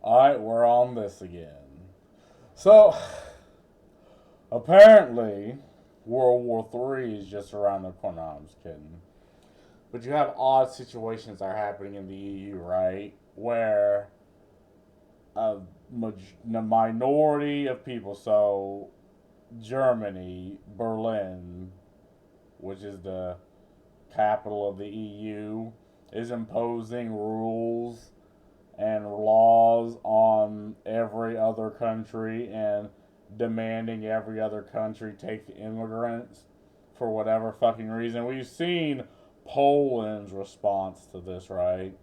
Alright, we're on this again. So, apparently, World War III is just around the corner. No, I'm just kidding. But you have odd situations that are happening in the EU, right? Where a minority of people, so Germany, Berlin, which is the capital of the EU, is imposing rules and laws on every other country and demanding every other country take immigrants for whatever fucking reason. We've seen Poland's response to this, right?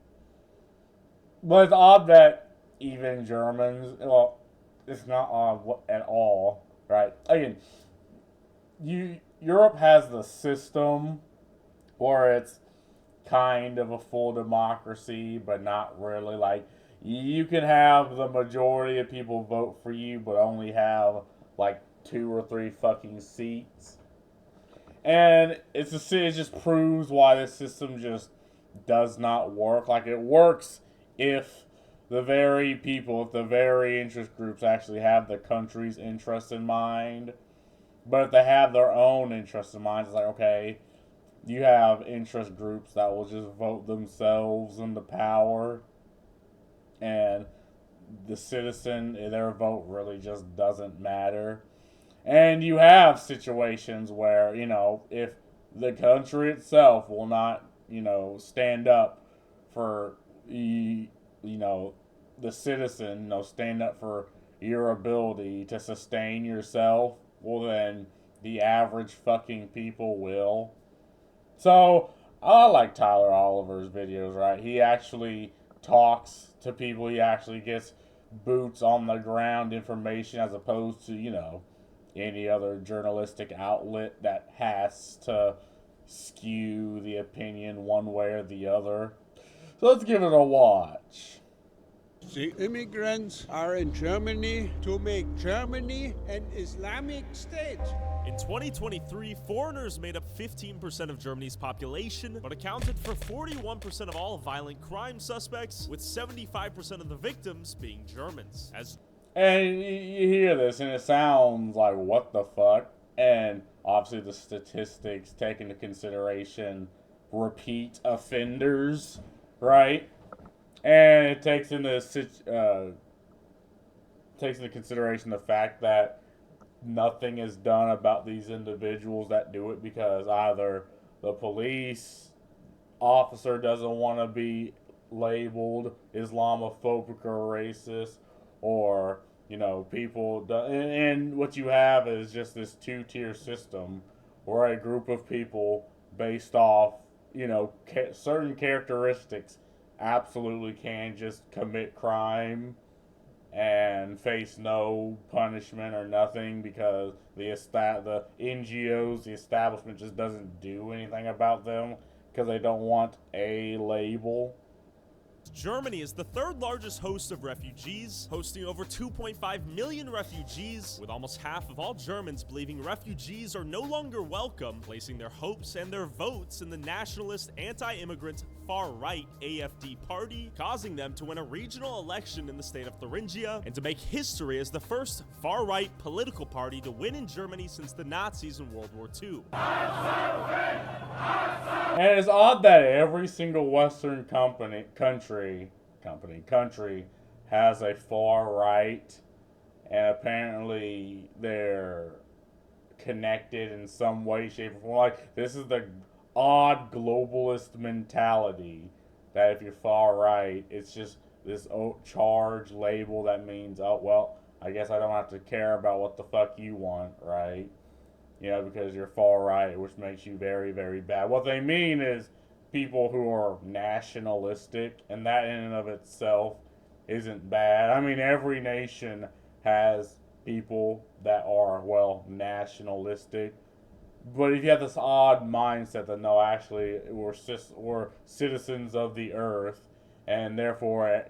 But it's odd that even Germans, well, it's not odd at all, right? Again, Europe has the system where it's kind of a full democracy, but not really. Like, you can have the majority of people vote for you, but only have like two or three fucking seats. And it just proves why this system just does not work. Like, it works if the very people, if the very interest groups actually have the country's interest in mind. But if they have their own interest in mind, it's like, okay, you have interest groups that will just vote themselves into power, and the citizen, their vote really just doesn't matter. And you have situations where, if the country itself will not, stand up for, the citizen, stand up for your ability to sustain yourself, well, then the average fucking people will. So I like Tyler Oliver's videos, right? He actually talks to people. He actually gets boots on the ground information as opposed to, any other journalistic outlet that has to skew the opinion one way or the other. So let's give it a watch. The immigrants are in Germany to make Germany an Islamic state. In 2023, foreigners made up 15% of Germany's population, but accounted for 41% of all violent crime suspects, with 75% of the victims being Germans. And you hear this, and it sounds like, what the fuck? And obviously, the statistics take into consideration repeat offenders, right? And it takes into consideration the fact that nothing is done about these individuals that do it because either the police officer doesn't want to be labeled Islamophobic or racist, or people do, and what you have is just this two-tier system where a group of people based off certain characteristics absolutely can just commit crime and face no punishment or nothing because the NGOs, the establishment just doesn't do anything about them because they don't want a label. Germany is the third largest host of refugees, hosting over 2.5 million refugees, with almost half of all Germans believing refugees are no longer welcome, placing their hopes and their votes in the nationalist, anti-immigrant, far-right AfD party, causing them to win a regional election in the state of Thuringia, and to make history as the first far-right political party to win in Germany since the Nazis in World War II. And it's odd that every single Western country has a far right, and apparently they're connected in some way, shape, or form. Like, this is the odd globalist mentality that if you're far right, it's just this charged label that means, oh, well, I guess I don't have to care about what the fuck you want, right? Because you're far right, which makes you very, very bad. What they mean is people who are nationalistic, and that in and of itself isn't bad. I mean, every nation has people that are, well, nationalistic. But if you have this odd mindset that, no, actually, we're citizens of the earth, and therefore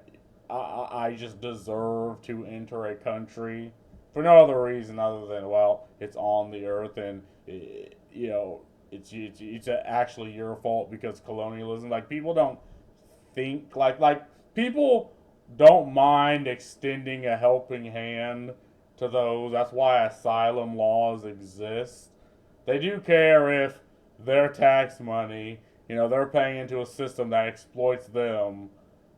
I just deserve to enter a country for no other reason other than, well, it's on the earth, and it's actually your fault because colonialism. Like, people don't think like people don't mind extending a helping hand to those. That's why asylum laws exist. They do care if their tax money, they're paying into a system that exploits them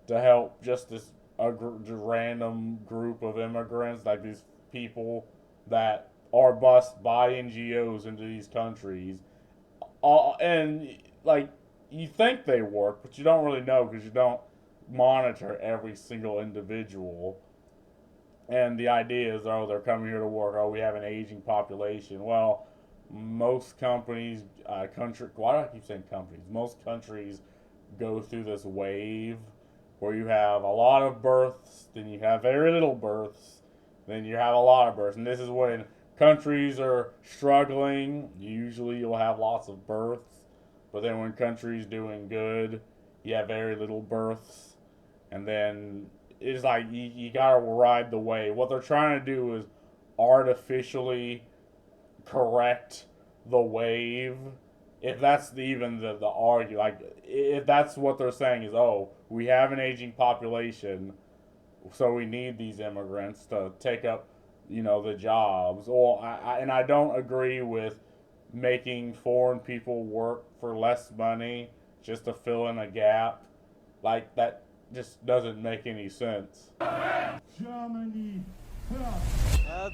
to help just this random group of immigrants, like these people that are bused by NGOs into these countries. And like you think they work, but you don't really know because you don't monitor every single individual. And the idea is, oh, they're coming here to work. Oh, we have an aging population. Well, most companies, why do I keep saying companies? Most countries go through this wave where you have a lot of births, then you have very little births, then you have a lot of births. And this is when countries are struggling. Usually you'll have lots of births. But then when countries doing good, you have very little births. And then it's like you gotta ride the wave. What they're trying to do is artificially correct the wave. If that's even the argue, like if that's what they're saying is, oh, we have an aging population, so we need these immigrants to take up, the jobs. Or I don't agree with making foreign people work for less money just to fill in a gap. Like that just doesn't make any sense. Germany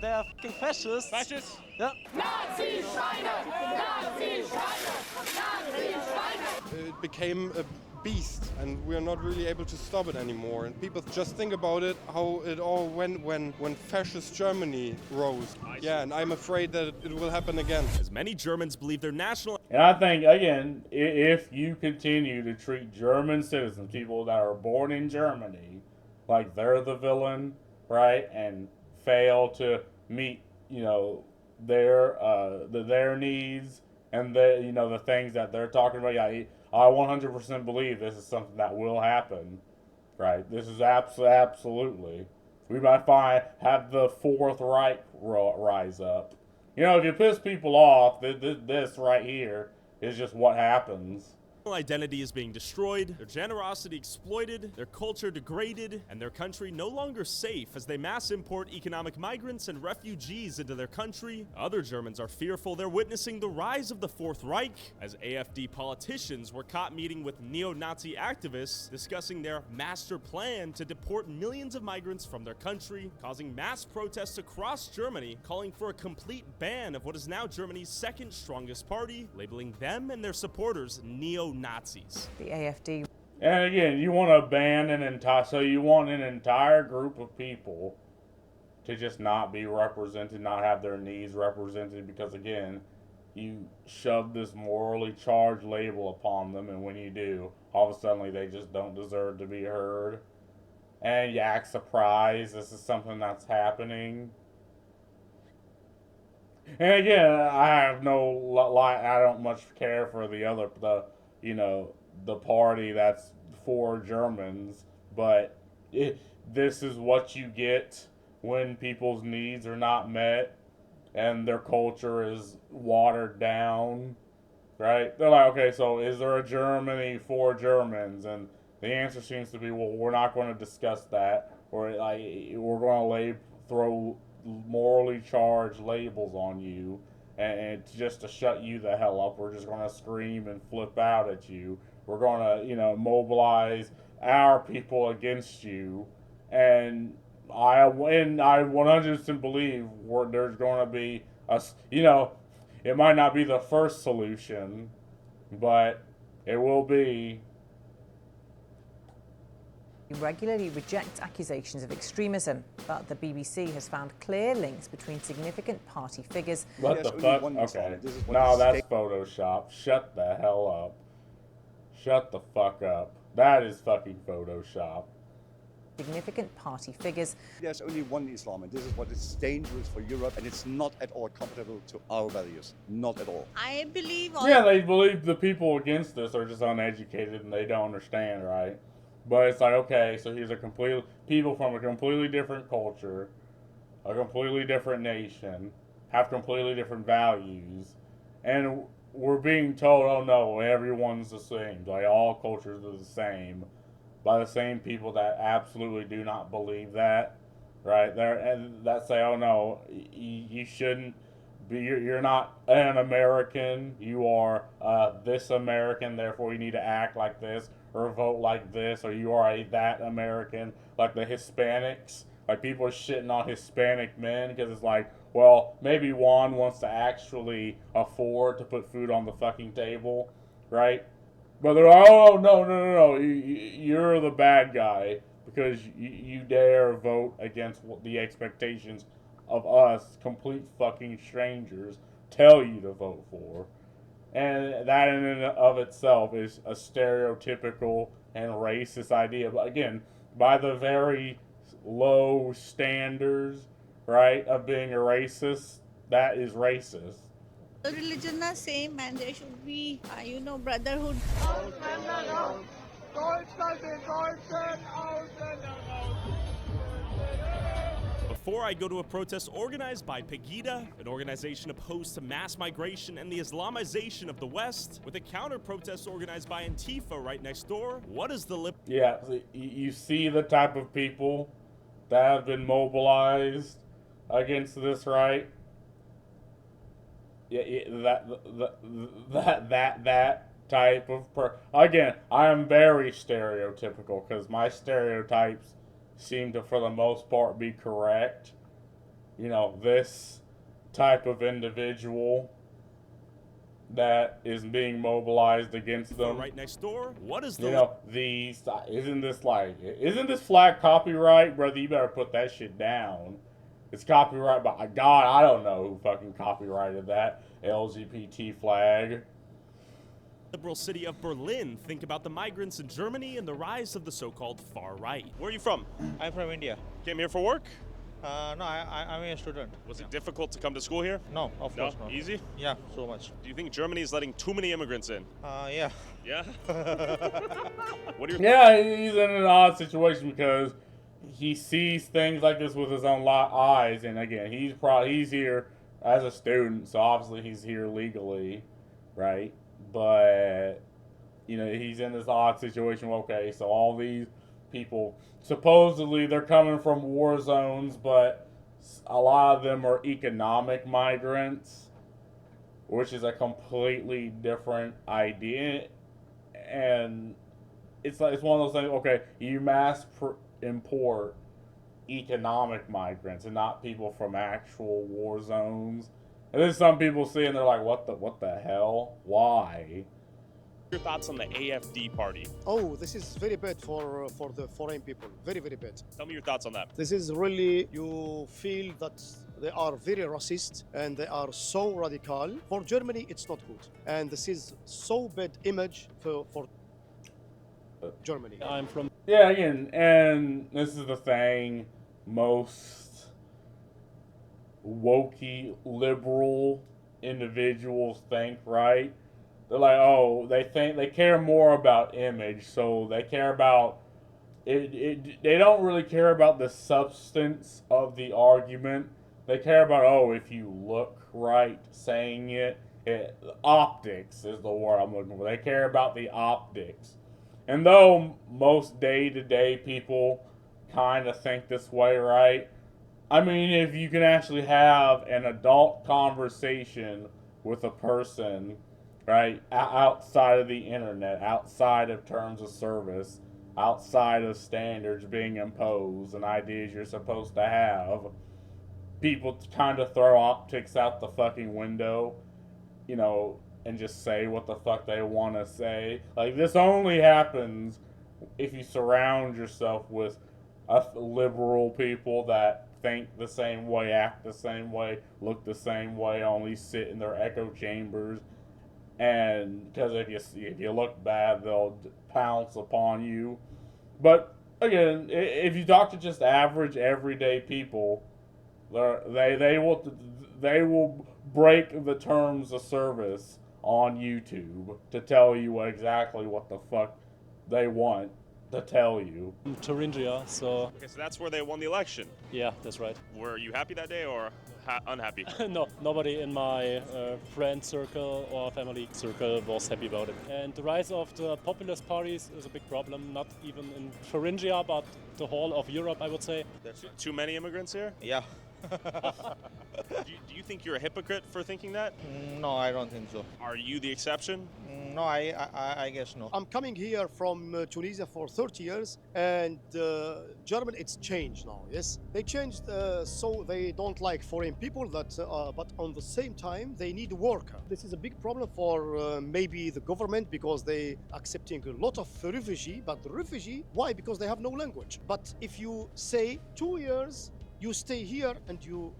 They are fucking fascists. Fascists? Yeah. Nazi-Schweine! Nazi-Schweine! Nazi-Schweine! It became a beast, and we're not really able to stop it anymore. And people just think about it, how it all went when fascist Germany rose. Yeah, and I'm afraid that it will happen again. As many Germans believe their national... And I think, again, if you continue to treat German citizens, people that are born in Germany, like they're the villain, right, and fail to meet, their needs and the things that they're talking about, yeah, I 100% believe this is something that will happen, right? This is absolutely. We might have the Fourth Reich rise up. If you piss people off, this right here is just what happens. identity is being destroyed, their generosity exploited, their culture degraded, and their country no longer safe as they mass import economic migrants and refugees into their country. Other Germans are fearful they're witnessing the rise of the Fourth Reich, as AfD politicians were caught meeting with neo-Nazi activists discussing their master plan to deport millions of migrants from their country, causing mass protests across Germany, calling for a complete ban of what is now Germany's second strongest party, labeling them and their supporters neo-Nazis. The AfD. And again, you want to ban you want an entire group of people to just not be represented, not have their needs represented, because again, you shove this morally charged label upon them, and when you do, all of a sudden they just don't deserve to be heard. And you act surprised this is something that's happening. And again, I don't much care for the party that's for Germans, but this is what you get when people's needs are not met and their culture is watered down, right? They're like, okay, so is there a Germany for Germans? And the answer seems to be, well, we're not going to discuss that, or we're going to throw morally charged labels on you, and just to shut you the hell up. We're just going to scream and flip out at you. We're going to, mobilize our people against you, and I 100% believe there's going to be it might not be the first solution, but it will be. Regularly reject accusations of extremism, but the BBC has found clear links between significant party figures. What the fuck? Okay. No, that's Photoshop. Shut the hell up. Shut the fuck up. That is fucking Photoshop. Significant party figures. There's only one Islam, and this is what is dangerous for Europe, and it's not at all compatible to our values. Not at all. I believe Yeah, they believe the people against this are just uneducated and they don't understand, right? But it's like, okay, so here's people from a completely different culture, a completely different nation, have completely different values, and we're being told, oh no, everyone's the same, like all cultures are the same. by the same people that absolutely do not believe that, right? There and that say, oh no, you shouldn't be. You're not an American. You are this American. Therefore, you need to act like this or vote like this, or you are a that American, like the Hispanics. Like people are shitting on Hispanic men because it's like, well, maybe Juan wants to actually afford to put food on the fucking table, right? But they're like, oh, no, you're the bad guy because you dare vote against what the expectations of us, complete fucking strangers, tell you to vote for. And that in and of itself is a stereotypical and racist idea. But again, by the very low standards, right, of being a racist, that is racist. The religion are same and there should be, brotherhood. Before I go to a protest organized by Pegida, an organization opposed to mass migration and the Islamization of the West, with a counter-protest organized by Antifa right next door, what is the Yeah, so you see the type of people that have been mobilized against this, right? Yeah, that type of again, I am very stereotypical because my stereotypes seem to, for the most part, be correct. You know, this type of individual that is being mobilized against them. Right next door, what is the... You know, isn't this flag copyright, brother? You better put that shit down. It's copyright by God. I don't know who fucking copyrighted that LGBT flag. Liberal city of Berlin. Think about the migrants in Germany and the rise of the so-called far right. Where are you from? I'm from India. Came here for work? No, I'm a student. Was it difficult to come to school here? No, of course not. Easy? Yeah, so much. Do you think Germany is letting too many immigrants in? Yeah. Yeah? What are your... Yeah, he's in an odd situation because he sees things like this with his own eyes, and again, he's here as a student, so obviously he's here legally, right? But you know, he's in this odd situation. Okay, so all these people, supposedly they're coming from war zones, but a lot of them are economic migrants, which is a completely different idea. And it's one of those things. Okay, you import economic migrants and not people from actual war zones. And then some people see and they're like, what the hell? Why? Your thoughts on the AFD party? Oh, this is very bad for the foreign people. Very, very bad. Tell me your thoughts on that. This is really, you feel that they are very racist and they are so radical. For Germany, it's not good. And this is so bad image for Germany. I'm from... Yeah, again, and this is the thing, most wokey liberal individuals think, right? They're like, oh, they think they care more about image, so they care about it. They don't really care about the substance of the argument. They care about, oh, if you look right saying it, optics is the word I'm looking for. They care about the optics. And though most day-to-day people kind of think this way, right? I mean, if you can actually have an adult conversation with a person, right, outside of the internet, outside of terms of service, outside of standards being imposed and ideas you're supposed to have, people kind of throw optics out the fucking window, you know, and just say what the fuck they want to say. Like, this only happens if you surround yourself with liberal people that think the same way, act the same way, look the same way, only sit in their echo chambers. And because if you look bad, they'll pounce upon you. But again, if you talk to just average, everyday people, they will break the terms of service on YouTube to tell you exactly what the fuck they want to tell you. Thuringia, so... Okay, so that's where they won the election? Yeah, that's right. Were you happy that day, or...? unhappy? No, nobody in my friend circle or family circle was happy about it. And the rise of the populist parties is a big problem, not even in Thuringia, but the whole of Europe, I would say. Too many immigrants here? Yeah. Do you think you're a hypocrite for thinking that? No, I don't think so. Are you the exception? No, I guess no. I'm coming here from Tunisia for 30 years, and Germany, it's changed now, yes? They changed so they don't like foreign people, but on the same time, they need a worker. This is a big problem for maybe the government, because they accepting a lot of refugee, but the refugee, why? Because they have no language. But if you say 2 years, you stay here and you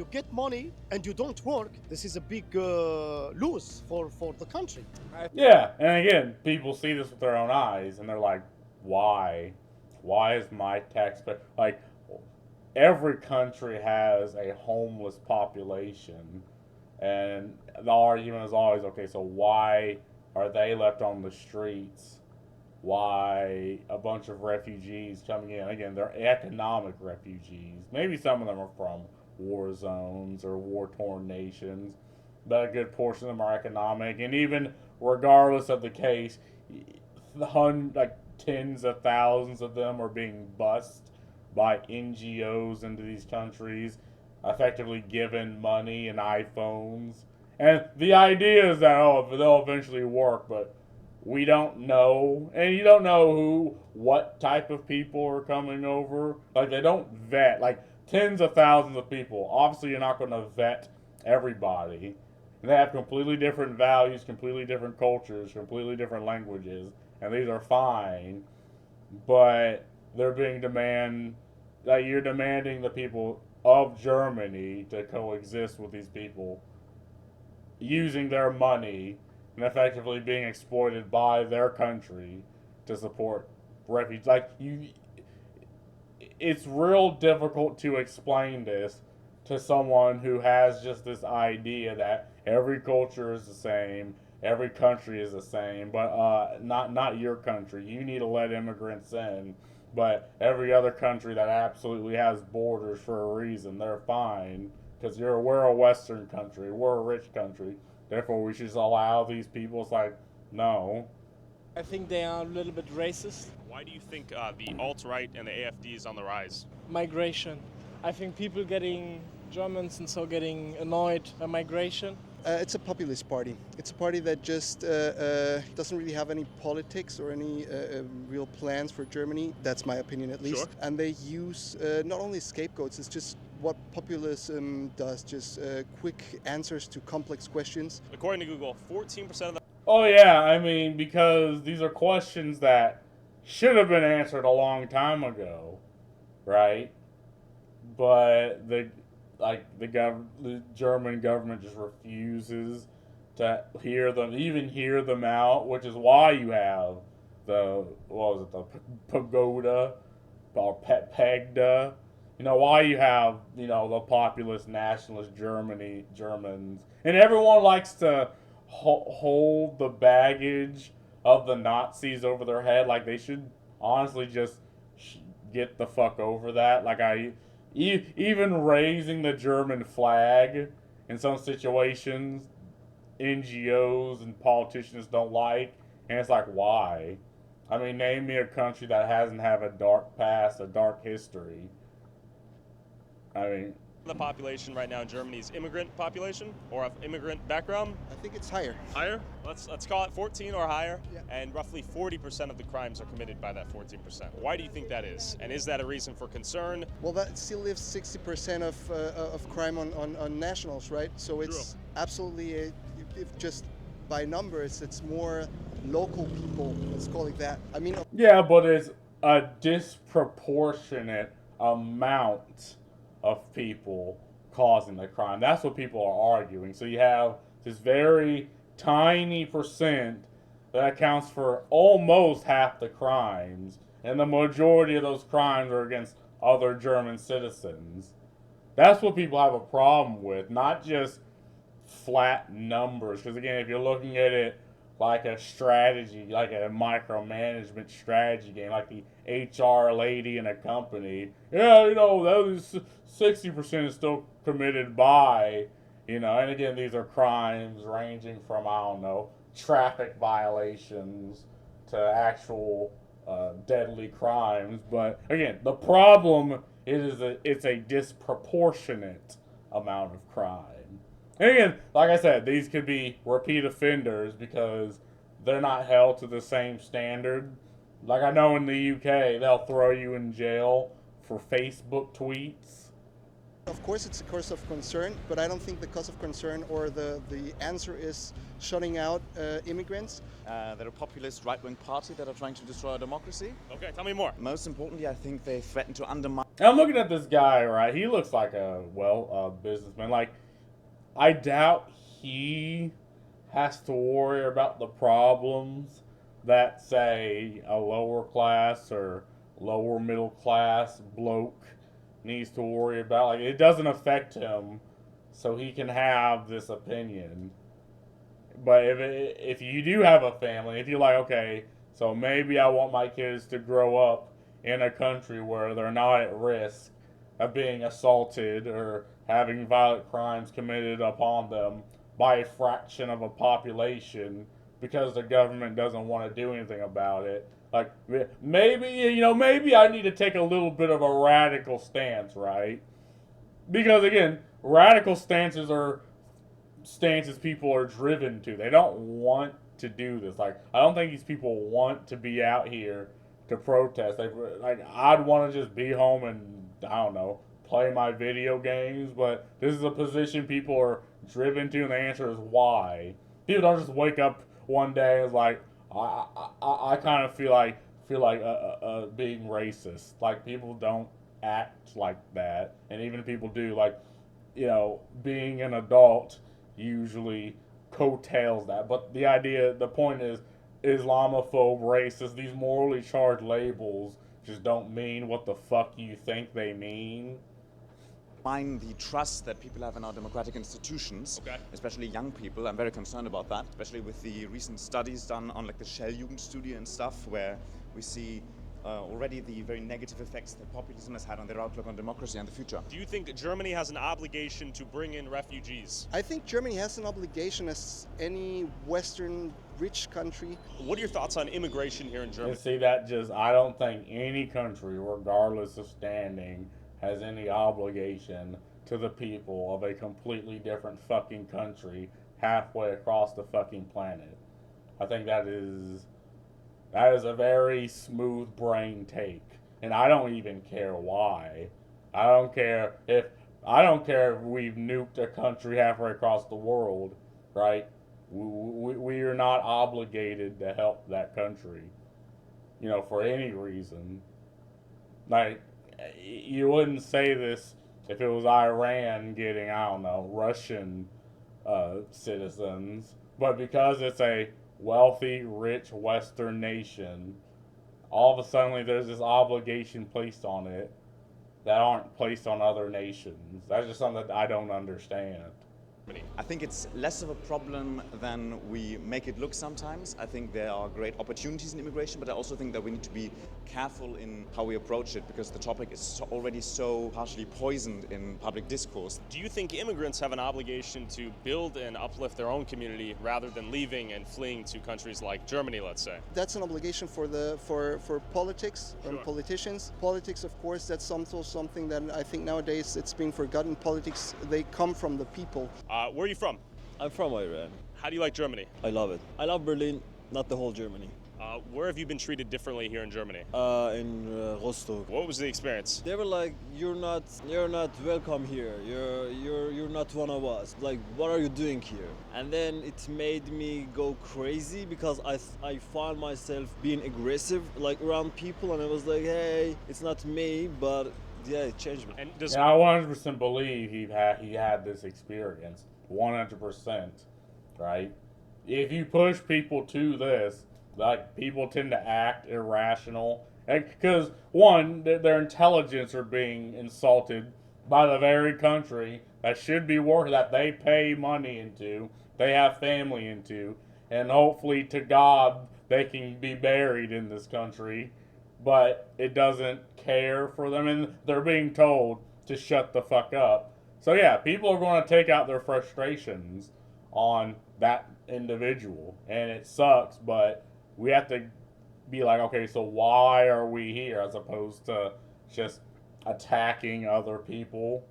get money and you don't work, this is a big lose for the country. Yeah, and again, people see this with their own eyes, and they're like, why? Why is my taxpayer... Like, every country has a homeless population, and the argument is always, okay, so why are they left on the streets? Why a bunch of refugees coming in? Again, they're economic refugees. Maybe some of them are from war zones or war-torn nations, but a good portion of them are economic. And even regardless of the case, like tens of thousands of them are being bused by NGOs into these countries, effectively given money and iPhones. And the idea is that, oh, they'll eventually work, but we don't know, and you don't know what type of people are coming over. Like, they don't vet, like, tens of thousands of people. Obviously, you're not going to vet everybody. And they have completely different values, completely different cultures, completely different languages, and these are fine. But they're being you're demanding the people of Germany to coexist with these people, using their money and effectively being exploited by their country to support refugees. Like, it's real difficult to explain this to someone who has just this idea that every culture is the same, every country is the same, but not your country. You need to let immigrants in, but every other country that absolutely has borders for a reason, they're fine, because we're a Western country, we're a rich country. Therefore, we should just allow these people. It's like, no. I think they are a little bit racist. Why do you think the alt-right and the AFD is on the rise? Migration. I think people getting Germans and so getting annoyed by migration. It's a populist party. It's a party that just doesn't really have any politics or any real plans for Germany. That's my opinion, at least. Sure. And they use not only scapegoats, it's just what populism does, just quick answers to complex questions. According to Google, 14% of the... Oh yeah, I mean, because these are questions that should have been answered a long time ago, right? But the German government just refuses to hear them out, which is why you have the pagoda or pegda. You know, why you have, the populist nationalist Germans. And everyone likes to hold the baggage of the Nazis over their head. Like, they should honestly just get the fuck over that. Like, even raising the German flag in some situations, NGOs and politicians don't like. And it's like, why? I mean, name me a country that hasn't had a dark past, a dark history. I mean, the population right now in Germany is immigrant population or of immigrant background. I think it's higher. Higher? Let's call it 14 or higher. Yeah. And roughly 40% of the crimes are committed by that 14%. Why do you think that is? And is that a reason for concern? Well, that still leaves 60% of crime on nationals, right? So it's absolutely, if just by numbers, it's more local people. Let's call it that. I mean, yeah, but it's a disproportionate amount of people causing the crime. That's what people are arguing. So you have this very tiny percent that accounts for almost half the crimes, and the majority of those crimes are against other German citizens. That's what people have a problem with, not just flat numbers. Because again, if you're looking at it like a strategy, like a micromanagement strategy game, like the HR lady in a company. Yeah, you know, those 60% is still committed by, you know, and again, these are crimes ranging from, I don't know, traffic violations to actual deadly crimes. But again, the problem is it's a disproportionate amount of crime. And again, like I said, these could be repeat offenders because they're not held to the same standard. Like I know in the UK, they'll throw you in jail for Facebook tweets. Of course, it's a cause of concern, but I don't think the cause of concern or the answer is shutting out immigrants. They're a populist right-wing party that are trying to destroy our democracy. Okay, tell me more. Most importantly, I think they threaten to undermine... I'm looking at this guy, right? He looks like a, businessman. Like, I doubt he has to worry about the problems that, say, a lower class or lower middle class bloke needs to worry about. Like, it doesn't affect him, so he can have this opinion. But if you do have a family, if you're like, okay, so maybe I want my kids to grow up in a country where they're not at risk of being assaulted or having violent crimes committed upon them by a fraction of a population because the government doesn't want to do anything about it. Like, maybe I need to take a little bit of a radical stance, right? Because, again, radical stances are stances people are driven to. They don't want to do this. Like, I don't think these people want to be out here to protest. I'd want to just be home and, I don't know, play my video games, but this is a position people are driven to, and the answer is why. People don't just wake up one day and it's like, I kind of feel like being racist. Like, people don't act like that, and even if people do, like, you know, being an adult usually coattails that. But the point is, Islamophobe, racist, these morally charged labels just don't mean what the fuck you think they mean. Mind the trust that people have in our democratic institutions, especially young people. I'm very concerned about that, especially with the recent studies done on like the Shell-Jugend study and stuff, where we see already the very negative effects that populism has had on their outlook on democracy and the future. Do you think Germany has an obligation to bring in refugees? I think Germany has an obligation as any Western rich country. What are your thoughts on immigration here in Germany? See, I don't think any country, regardless of standing, has any obligation to the people of a completely different fucking country halfway across the fucking planet. I think that is a very smooth brain take, and I don't even care why. I don't care if we've nuked a country halfway across the world, right? We are not obligated to help that country, you know, for any reason. Like, you wouldn't say this if it was Iran getting, I don't know, Russian citizens, but because it's a wealthy, rich Western nation, all of a sudden there's this obligation placed on it that aren't placed on other nations. That's just something that I don't understand. I think it's less of a problem than we make it look sometimes. I think there are great opportunities in immigration, but I also think that we need to be careful in how we approach it because the topic is already so partially poisoned in public discourse. Do you think immigrants have an obligation to build and uplift their own community rather than leaving and fleeing to countries like Germany, let's say? That's an obligation for politics and politicians. Politics, of course, that's also something that I think nowadays it's being forgotten. Politics, they come from the people. Where are you from? I'm from Iran. How do you like Germany? I love it. I love Berlin, not the whole Germany. Where have you been treated differently here in Germany? In Rostock. What was the experience? They were like, you're not welcome here. You're not one of us. Like, what are you doing here? And then it made me go crazy because I found myself being aggressive, like around people, and I was like, hey, it's not me, but yeah, it changed me. And I 100% believe he had this experience. 100%, right? If you push people to this, like, people tend to act irrational. Because, one, their intelligence are being insulted by the very country that should be working, that they pay money into, they have family into, and hopefully to God they can be buried in this country. but it doesn't care for them, and they're being told to shut the fuck up. So yeah, people are going to take out their frustrations on that individual, and it sucks, but we have to be like, okay, so why are we here, as opposed to just attacking other people.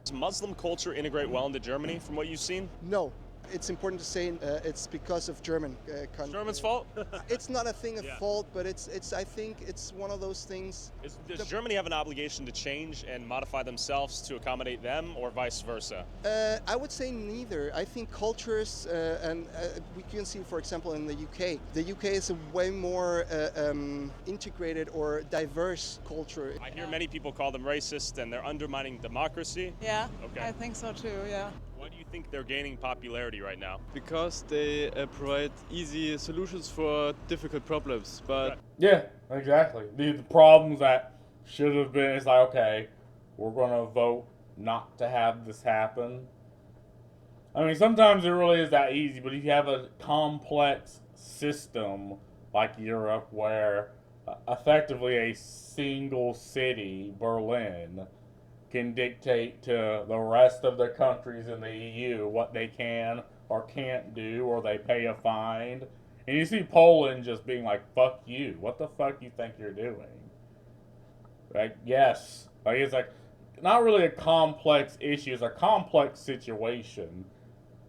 Does Muslim culture integrate well into Germany from what you've seen? No. It's important to say it's because of German. German's fault? It's not a thing of fault, but I think it's one of those things. Does Germany have an obligation to change and modify themselves to accommodate them, or vice versa? I would say neither. I think cultures, and we can see, for example, in the UK. The UK is a way more integrated or diverse culture. I hear many people call them racist and they're undermining democracy. Yeah, okay. I think so too, yeah. Why do you think they're gaining popularity right now? Because they provide easy solutions for difficult problems. But yeah, exactly. The problems that should have been, it's like, okay, we're going to vote not to have this happen. I mean, sometimes it really is that easy, but if you have a complex system like Europe where effectively a single city, Berlin, can dictate to the rest of the countries in the EU what they can or can't do, or they pay a fine. And you see Poland just being like, fuck you. What the fuck you think you're doing? Like, yes. Like, it's like, not really a complex issue. It's a complex situation.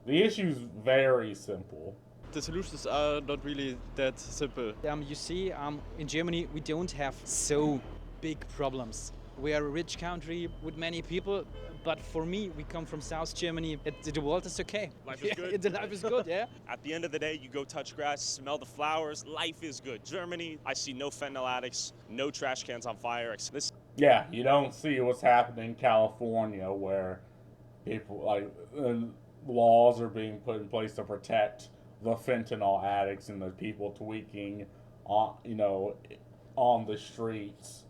The issue's very simple. The solutions are not really that simple. You see, in Germany, we don't have so big problems. We are a rich country with many people, but for me, we come from South Germany. The world is okay. Life is good? The life is good, yeah. At the end of the day, you go touch grass, smell the flowers, life is good. Germany, I see no fentanyl addicts, no trash cans on fire. Yeah, you don't see what's happening in California where people, like, laws are being put in place to protect the fentanyl addicts and the people tweaking on, on the streets.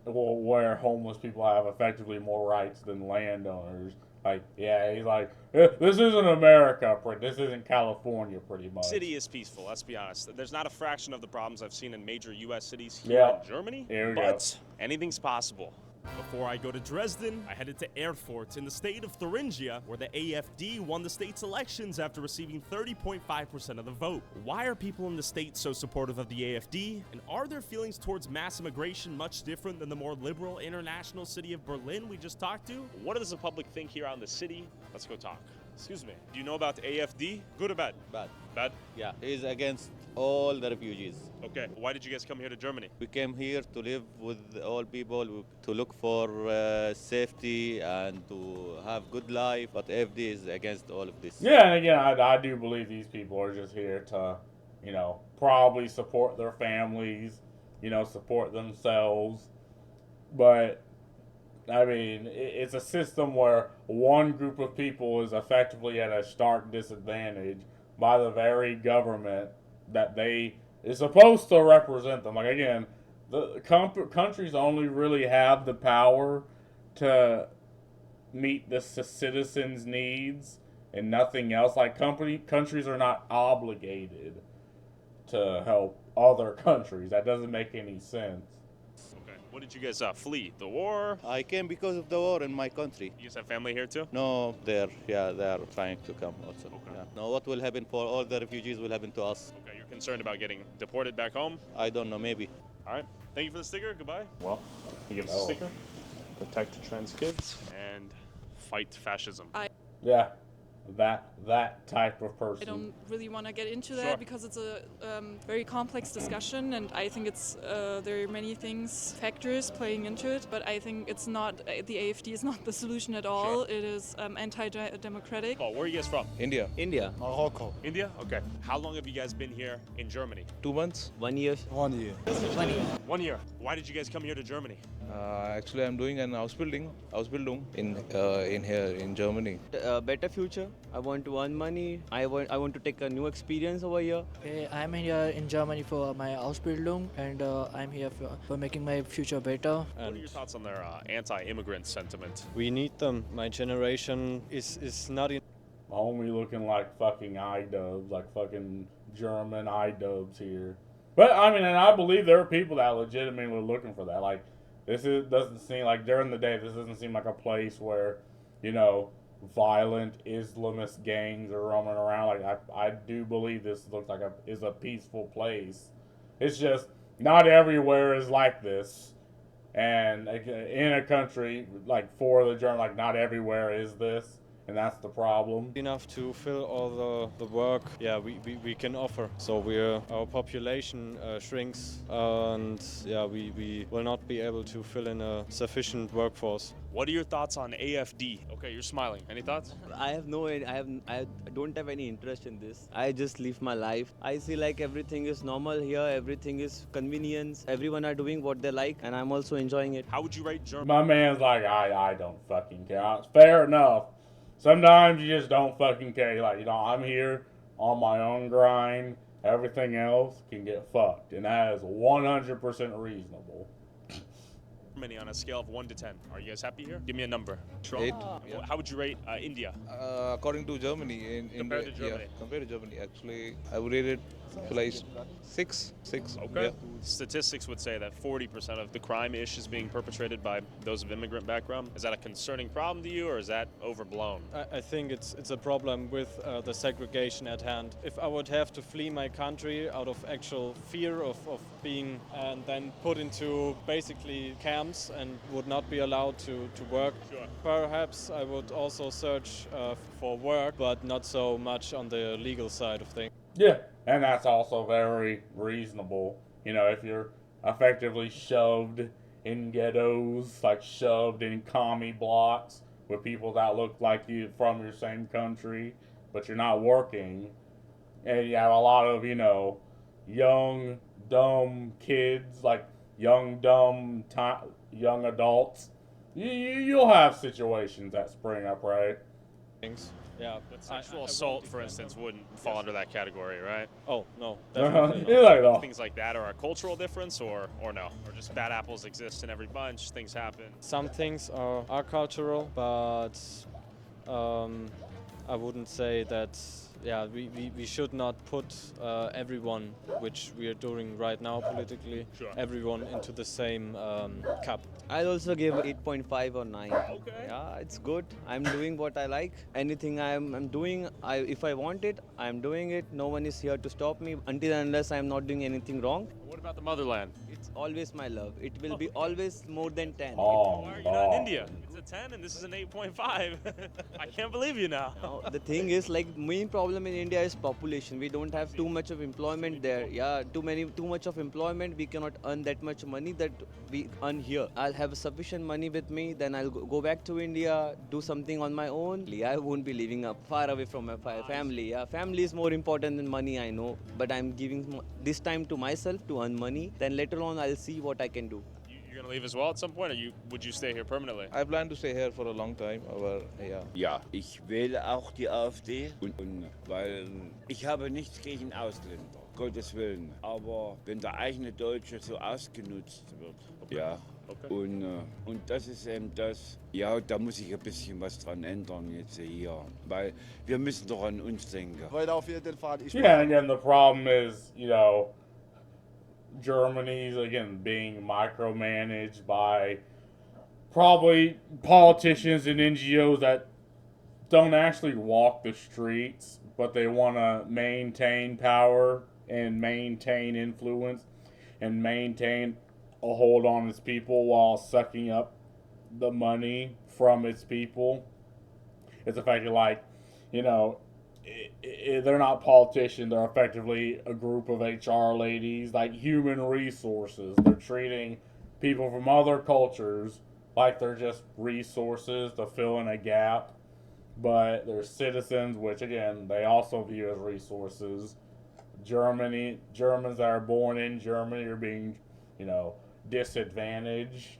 Where homeless people have effectively more rights than landowners. Like, yeah, he's like, this isn't America, this isn't California, pretty much. City is peaceful, let's be honest. There's not a fraction of the problems I've seen in major U.S. cities here in Germany, but anything's possible. Before I go to Dresden, I headed to Erfurt in the state of Thuringia, where the AfD won the state's elections after receiving 30.5% of the vote. Why are people in the state so supportive of the AfD? And are their feelings towards mass immigration much different than the more liberal international city of Berlin we just talked to? What does the public think here out in the city? Let's go talk. Excuse me. Do you know about the AfD? Good or bad? Bad. Bad? Yeah, he's against all the refugees. Okay. Why did you guys come here to Germany? We came here to live with all people, to look for safety and to have good life, but AfD is against all of this. Yeah, and again, I do believe these people are just here to, probably support their families, support themselves. But, I mean, it's a system where one group of people is effectively at a stark disadvantage by the very government that is supposed to represent them. Like, again, the countries only really have the power to meet the citizens' needs and nothing else. Like, countries are not obligated to help other countries. That doesn't make any sense. Okay. What did you guys flee? The war? I came because of the war in my country. You guys have family here too? No, they are trying to come also. Okay. Yeah. Now, what will happen for all the refugees will happen to us. Okay, you're concerned about getting deported back home? I don't know, maybe. All right. Thank you for the sticker. Goodbye. Well, he gives a sticker. Protect trans kids and fight fascism. Yeah, that type of person. I don't really want to get into that because it's a very complex discussion, and I think there are many factors playing into it, but I think it's not, the AfD is not the solution at all. It is anti-democratic. Oh, where are you guys from? India. Morocco. India? Okay. How long have you guys been here in Germany? 2 months. 1 year. 1 year. 1 year. Why did you guys come here to Germany? Actually, I'm doing an Ausbildung in here in Germany. Better future. I want to earn money. I want to take a new experience over here. I'm here in Germany for my Ausbildung, and I'm here for making my future better. What are your thoughts on their anti-immigrant sentiment? We need them. My generation is not in. My homie looking like fucking iDubbbz, like fucking German iDubbbz here. But I mean, and I believe there are people that are legitimately looking for that. Like, doesn't seem like during the day. This doesn't seem like a place where, you know, violent Islamist gangs are roaming around. Like, I do believe this looks like is a peaceful place. It's just not everywhere is like this, and in a country like for the German, like not everywhere is this. And that's the problem. Enough to fill all the work, yeah, we can offer. So our population shrinks, and yeah, we will not be able to fill in a sufficient workforce. What are your thoughts on AFD? Okay, you're smiling. Any thoughts? I have no, I don't have any interest in this. I just live my life. I see like everything is normal here. Everything is convenience. Everyone are doing what they like, and I'm also enjoying it. How would you rate Germany? My man's like, I don't fucking care. Fair enough. Sometimes you just don't fucking care. Like, you know, I'm here on my own grind. Everything else can get fucked. And that is 100% reasonable. Germany on a scale of 1 to 10. Are you guys happy here? Give me a number. 8. How would you rate India? According to Germany, Compared to Germany. Yeah, compared to Germany, actually, I would rate it like 6. Okay. Yeah. Statistics would say that 40% of the crime-ish is being perpetrated by those of immigrant background. Is that a concerning problem to you, or is that overblown? I think it's a problem with the segregation at hand. If I would have to flee my country out of actual fear of being and then put into basically camps and would not be allowed to work, sure. Perhaps I would also search for work, but not so much on the legal side of things. Yeah, and that's also very reasonable. You know, if you're effectively shoved in ghettos, like shoved in commie blocks with people that look like you from your same country, but you're not working, and you have a lot of, you know, young, dumb kids, like young, dumb, young adults, you'll have situations that spring up, right? Yeah, but sexual assault, for instance, wouldn't fall under that category, right? Oh, no, definitely not. Things like that are a cultural difference, or no? Or just bad apples exist in every bunch, things happen? Some things are cultural, but I wouldn't say that, yeah, we should not put everyone, which we are doing right now politically, sure. Everyone into the same cup. I'll also give 8.5 or 9. Okay. Yeah, it's good. I'm doing what I like. Anything I'm doing, if I want it, I'm doing it. No one is here to stop me until and unless I'm not doing anything wrong. What about the motherland? It's always my love. It will be always more than 10. Why are you not in India? It's a 10 and this is an 8.5. I can't believe you now. No, the thing is, like, main problem in India is population. We don't have too much of employment there. Yeah, too much of employment. We cannot earn that much money that we earn here. I'll have sufficient money with me, then I'll go back to India, do something on my own. I won't be living up far away from my family. Yeah, family is more important than money, I know. But I'm giving this time to myself to earn money. Then later on, I'll see what I can do. You're gonna leave as well at some point, or would you stay here permanently? I plan to stay here for a long time, aber ja. Ja, ich wähle auch die AfD, weil ich habe nichts gegen Ausländer, Gottes Willen. Aber wenn der eigene Deutsche so ausgenutzt wird, ja. Okay. Und das ist eben das, ja, da muss ich ein bisschen was dran ändern jetzt hier, weil wir müssen doch an uns denken. Weil auf jeden Fall yeah, and again, the problem is, you know, Germany's, again, being micromanaged by probably politicians and NGOs that don't actually walk the streets, but they want to maintain power and maintain influence and maintain a hold on its people while sucking up the money from its people. It's effectively like, you know, they're not politicians, they're effectively a group of HR ladies, like human resources. They're treating people from other cultures like they're just resources to fill in a gap, but they're citizens, which again, they also view as resources. Germans that are born in Germany are being, you know, disadvantaged.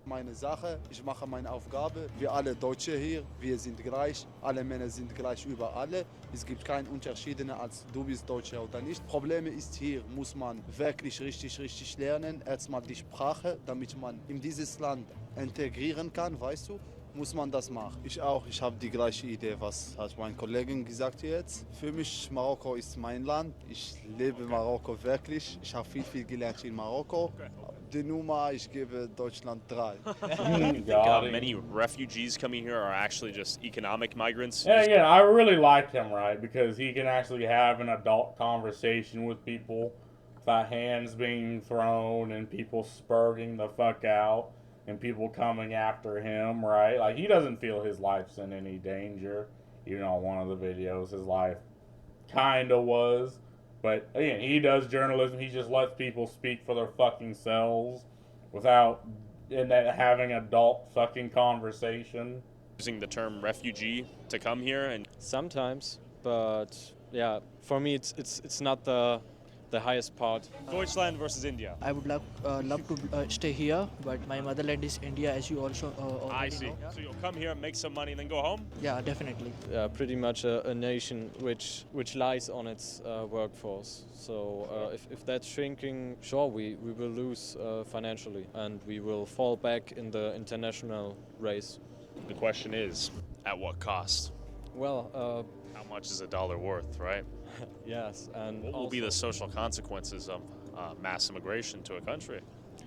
Meine Sache, ich mache meine Aufgabe. Wir alle Deutsche hier, wir sind gleich. Alle Männer sind gleich über alle. Es gibt keinen Unterschied, als du bist Deutscher oder nicht. Problem ist hier, muss man wirklich richtig lernen. Erstmal die Sprache, damit man in dieses Land integrieren kann, weißt du. muss man das machen. Ich auch, ich habe die gleiche Idee, was hat mein Kollege gesagt jetzt. Für mich, Marokko ist mein Land. Ich lebe Marokko wirklich. Ich habe viel gelernt in Marokko. Die Nummer, ich gebe Deutschland 3. I think many refugees coming here are actually just economic migrants. And again, I really like him, right? Because he can actually have an adult conversation with people without hands being thrown and people spurting the fuck out and people coming after him, right? Like, he doesn't feel his life's in any danger. Even on one of the videos, his life kinda was. But again, he does journalism. He just lets people speak for their fucking selves without having adult fucking conversation. Using the term refugee to come here, and sometimes, but yeah, for me it's not the highest part. Deutschland versus India. I would love to stay here, but my motherland is India, as you also I already see. know. So you'll come here, make some money, and then go home? Yeah, definitely. Yeah, pretty much a nation which lies on its workforce. So if that's shrinking, sure, we will lose financially, and we will fall back in the international race. The question is, at what cost? Well, how much is a dollar worth, right? Yes, and what will be the social consequences of mass immigration to a country?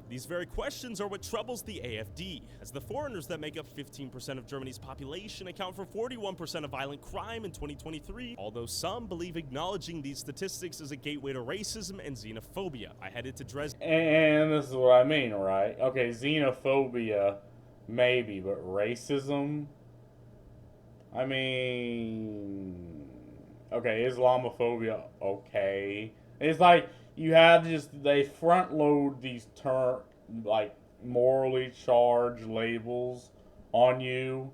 These very questions are what troubles the AfD, as the foreigners that make up 15% of Germany's population account for 41% of violent crime in 2023, although some believe acknowledging these statistics is a gateway to racism and xenophobia. I headed to Dresden. And this is what I mean, right? Okay, xenophobia, maybe, but racism? I mean, okay, Islamophobia, okay. It's like you have they front load these like morally charged labels on you,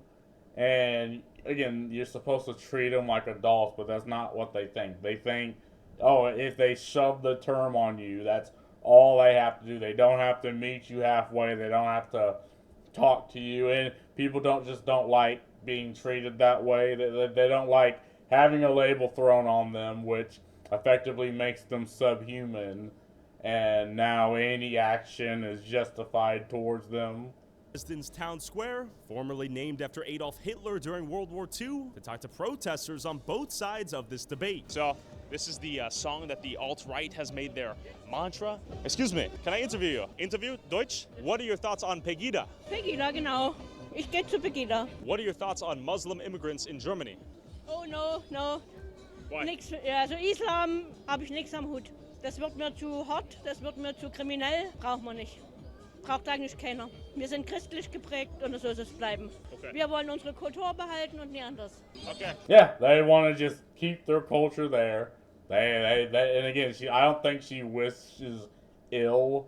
and again, you're supposed to treat them like adults, but that's not what they think. They think, oh, if they shove the term on you, that's all they have to do. They don't have to meet you halfway. They don't have to talk to you, and people don't like being treated that way. They don't like having a label thrown on them, which effectively makes them subhuman, and now any action is justified towards them. Dresden's town square, formerly named after Adolf Hitler during World War II, to talk to protesters on both sides of this debate. So, this is the song that the alt-right has made their mantra. Excuse me, can I interview you? Interview? Deutsch? What are your thoughts on Pegida? Pegida, genau. Ich gehe zu Pegida. What are your thoughts on Muslim immigrants in Germany? Oh, no. Why? Nix, also Islam habe ich nichts am Hut. Das wird mir zu hart, das wird mir zu kriminell. Braucht man nicht. Braucht eigentlich keiner. Wir sind christlich geprägt und so soll es bleiben. Okay. Wir wollen unsere Kultur behalten und nie anders. Okay. Yeah, they want to just keep their culture there. They and again, I don't think she wishes ill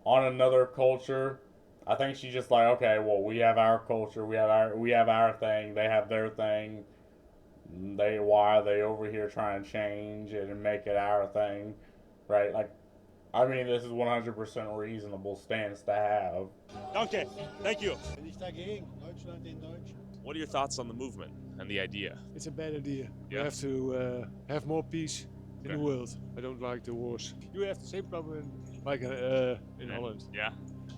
on another culture. I think she's just like, okay, well, we have our culture, we have our thing, they have their thing. Why are they over here trying to change it and make it our thing, right? Like, I mean, this is 100% reasonable stance to have. Danke. Thank you. Bin ich dagegen. Deutschland in Deutsch. What are your thoughts on the movement and the idea? It's a bad idea. Yeah. We have to have more peace in the world. I don't like the wars. You have the same problem like in Holland. Yeah.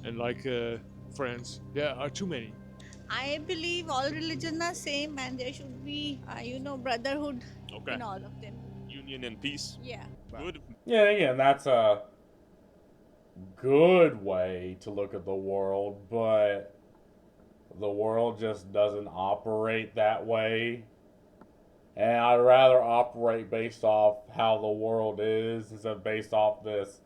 And like France. There are too many. I believe all religions are same and there should be, brotherhood Okay. in all of them. Union and peace. Yeah. Good. Yeah, again, that's a good way to look at the world, but the world just doesn't operate that way. And I'd rather operate based off how the world is instead of based off this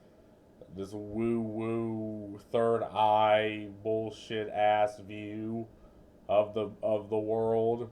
woo-woo third eye bullshit ass view of the world.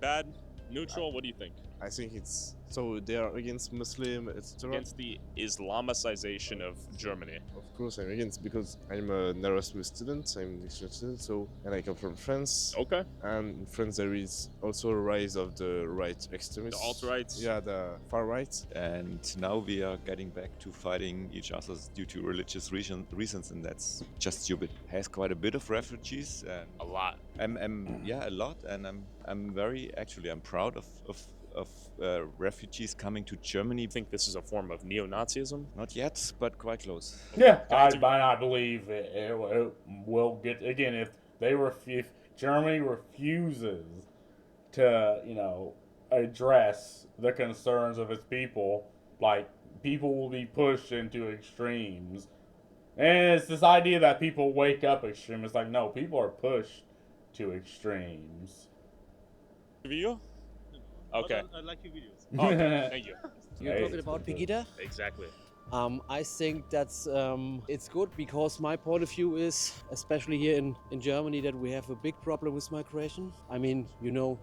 Bad, neutral, what do you think? I think it's so they are against Muslim, etc. Against the Islamicization of Germany. Of course, I'm against because I'm an Erasmus student. I'm an exchange student, so and I come from France. Okay. And in France there is also a rise of the right extremists. The alt-right. Yeah, the far right. And now we are getting back to fighting each other due to religious reasons, and that's just stupid. Has quite a bit of refugees. And a lot. Yeah, a lot, and I'm proud of refugees coming to Germany. You think this is a form of neo-Nazism? Not yet, but quite close. Yeah, I believe it will get, again, if Germany refuses to, address the concerns of its people, like, people will be pushed into extremes. And it's this idea that people wake up extreme. It's like, no, people are pushed to extremes. Video? Okay. I like your videos. Okay, thank you. You're talking about Pegida? Exactly. I think that's it's good because my point of view is, especially here in Germany, that we have a big problem with migration. I mean,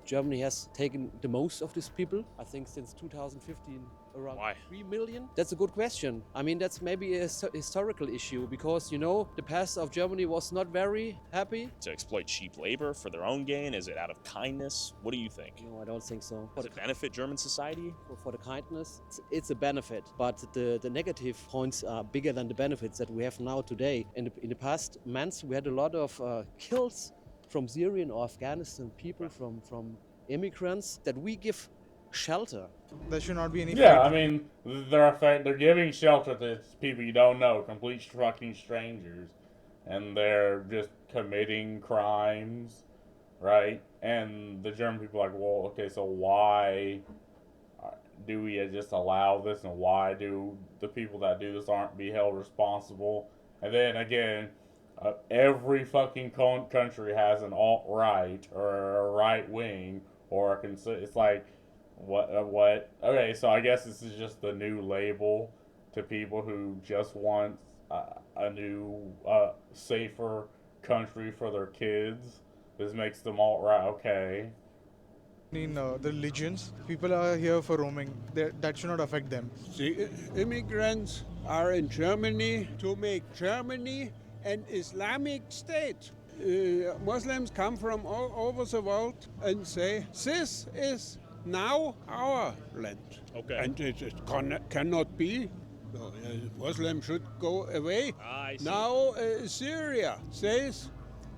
Germany has taken the most of these people. I think since 2015, around 3 million. That's a good question. I mean, that's maybe a historical issue because, the past of Germany was not very happy. To exploit cheap labor for their own gain? Is it out of kindness? What do you think? No, I don't think so. Does it benefit German society? For the kindness, it's a benefit, but the negative points are bigger than the benefits that we have now today. In the past months, we had a lot of kills from Syrian or Afghanistan people, from immigrants that we give shelter. There should not be any. Yeah, I mean, they're giving shelter to people you don't know, complete fucking strangers, and they're just committing crimes, right? And the German people are like, well, okay, so why do we just allow this, and why do the people that do this aren't be held responsible? And then again, every fucking country has an alt-right or a right-wing or it's like, what? Okay, so I guess this is just the new label to people who just want a new, safer country for their kids. This makes them alt-right, okay. In the religions, people are here for roaming. That should not affect them. The immigrants are in Germany to make Germany an Islamic state. Muslims come from all over the world and say, this is now our land. Okay. And it cannot be. Muslims should go away. I see. Now Syria says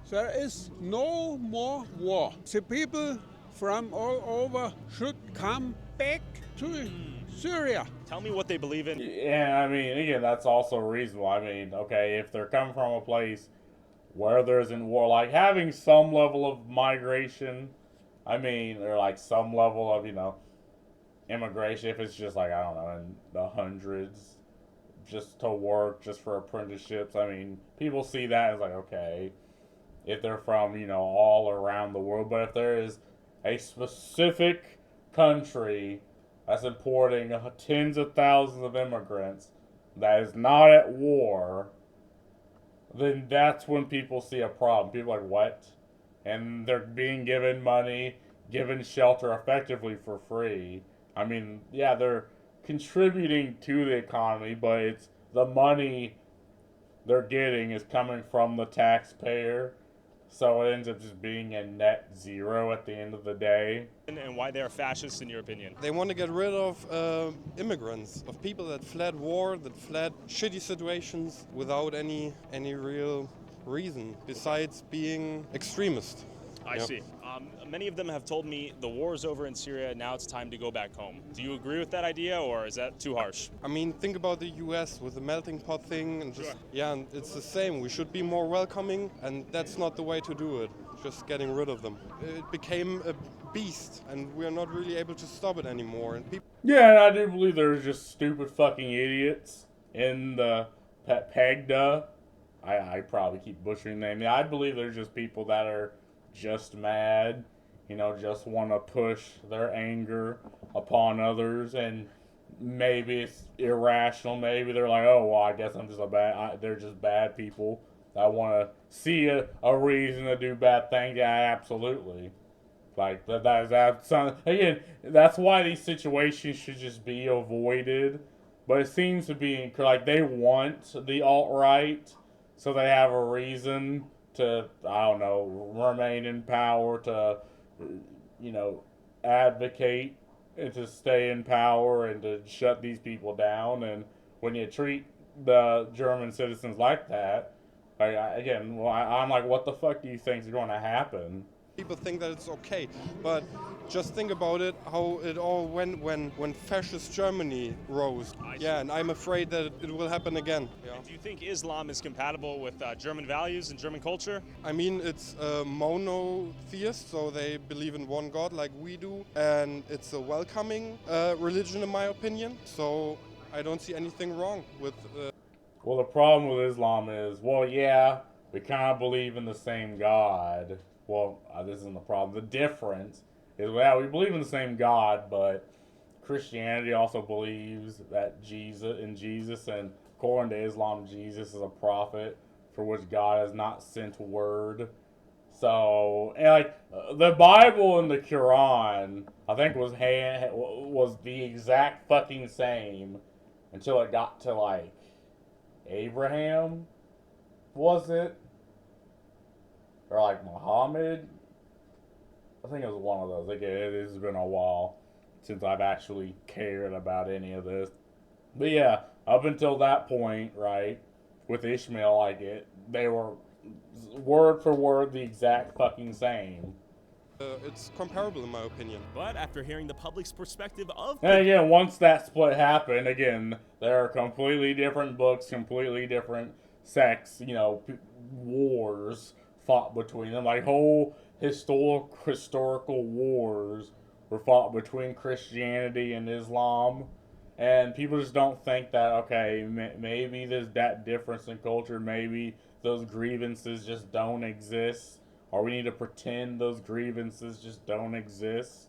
there is no more war. The people from all over should come back to Syria. Tell me what they believe in. Yeah, I mean, again, that's also reasonable. I mean, okay, if they're coming from a place where there isn't war, like having some level of migration, I mean, or like some level of, immigration, if it's just like, I don't know, in the hundreds, just to work, just for apprenticeships, I mean, people see that as like, okay, if they're from, all around the world, but if there is a specific country that's importing tens of thousands of immigrants that is not at war, then that's when people see a problem. People are like, what? And they're being given money, given shelter effectively for free. I mean, yeah, they're contributing to the economy, but it's the money they're getting is coming from the taxpayer. So it ends up just being a net zero at the end of the day. And why they're fascists, in your opinion? They want to get rid of immigrants, of people that fled war, that fled shitty situations without any real reason besides being extremist. I see. Many of them have told me the war is over in Syria, now it's time to go back home. Do you agree with that idea, or is that too harsh? I mean, think about the US with the melting pot thing, and just, and it's the same. We should be more welcoming, and that's not the way to do it, just getting rid of them. It became a beast, and we're not really able to stop it anymore. And people. Yeah, and I do believe there's just stupid fucking idiots in the PEGDA. I probably keep butchering the name. I believe there's just people that are just mad, just want to push their anger upon others, and maybe it's irrational. Maybe they're like, oh, well, I guess I'm just they're just bad people that want to see a reason to do bad things. Yeah, absolutely. Like, again, that's why these situations should just be avoided. But it seems to be, like, they want the alt-right, so they have a reason to, I don't know, remain in power, to, advocate and to stay in power and to shut these people down. And when you treat the German citizens like that, I'm like, what the fuck do you think is going to happen? People think that it's okay, but just think about it, how it all went when fascist Germany rose. Yeah, and I'm afraid that it will happen again. Yeah. Do you think Islam is compatible with German values and German culture? I mean, it's a monotheist, so they believe in one God like we do, and it's a welcoming religion in my opinion, so I don't see anything wrong with... Well, the problem with Islam is, well, yeah, we kind of believe in the same God. Well, this isn't the problem. The difference is, well, we believe in the same God, but Christianity also believes that Jesus, and according to Islam, Jesus is a prophet for which God has not sent word. So, and like the Bible and the Quran, I think was the exact fucking same until it got to like Abraham, was it? Or like Muhammad? I think it was one of those. Like, it has been a while since I've actually cared about any of this. But yeah, up until that point, right, with Ishmael, like they were word for word the exact fucking same. It's comparable in my opinion. But after hearing the public's perspective of... And again, once that split happened, again, there are completely different books, completely different sects, wars fought between them. Like whole historical wars were fought between Christianity and Islam. And people just don't think that, okay, maybe there's that difference in culture, maybe those grievances just don't exist. Or we need to pretend those grievances just don't exist.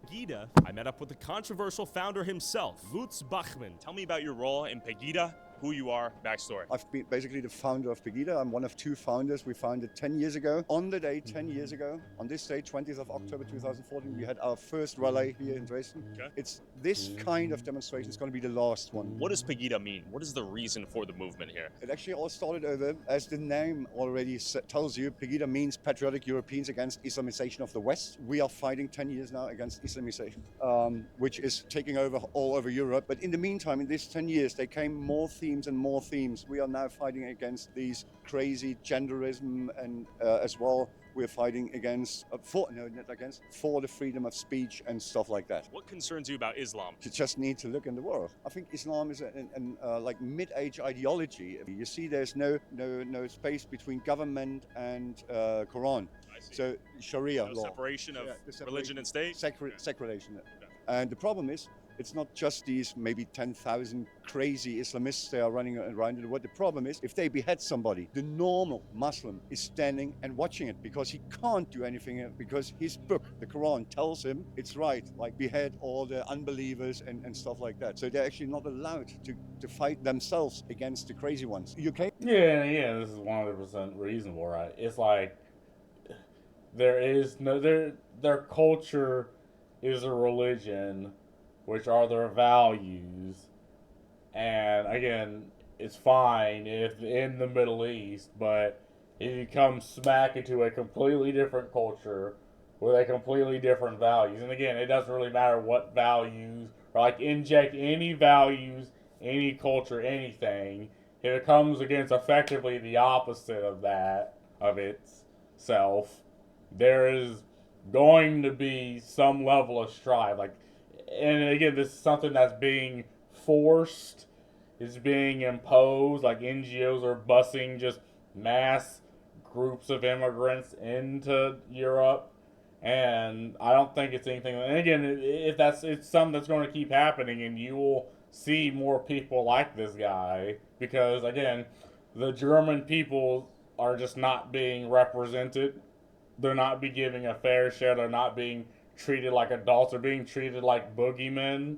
Pegida, I met up with the controversial founder himself, Lutz Bachmann. Tell me about your role in Pegida, who you are, backstory. I've been basically the founder of Pegida. I'm one of two founders. We founded 10 years ago. On the day, 10 years ago, on this day, 20th of October 2014, we had our first rally here in Dresden. Okay. It's this kind of demonstration is going to be the last one. What does Pegida mean? What is the reason for the movement here? It actually all started over, as the name already tells you, Pegida means Patriotic Europeans Against Islamization of the West. We are fighting 10 years now against Islamization, which is taking over all over Europe. But in the meantime, in these 10 years, there came more themes and more themes. We are now fighting against these crazy genderism, and as well, we're fighting against, for the freedom of speech and stuff like that. What concerns you about Islam? You just need to look in the world. I think Islam is like mid-age ideology. You see, there's no space between government and Quran. So Sharia law. Separation of religion and state? Separation. Okay. And the problem is, it's not just these maybe 10,000 crazy Islamists that are running around in the world. The problem is, if they behead somebody, the normal Muslim is standing and watching it because he can't do anything, because his book, the Quran, tells him it's right, like behead all the unbelievers and stuff like that. So they're actually not allowed to fight themselves against the crazy ones. UK? Yeah, this is 100% reasonable, right? It's like, their culture is a religion, which are their values. And again, it's fine if in the Middle East, but if you come smack into a completely different culture with a completely different values, and again, it doesn't really matter what values, or like inject any values, any culture, anything, if it comes against effectively the opposite of that, of itself, there is going to be some level of strife. Like, and again, this is something that's being forced, is being imposed. Like NGOs are busing just mass groups of immigrants into Europe, and I don't think it's anything. And again, it's something that's going to keep happening, and you will see more people like this guy, because again, the German people are just not being represented. They're not be giving a fair share. They're not being treated like adults. They're being treated like boogeymen,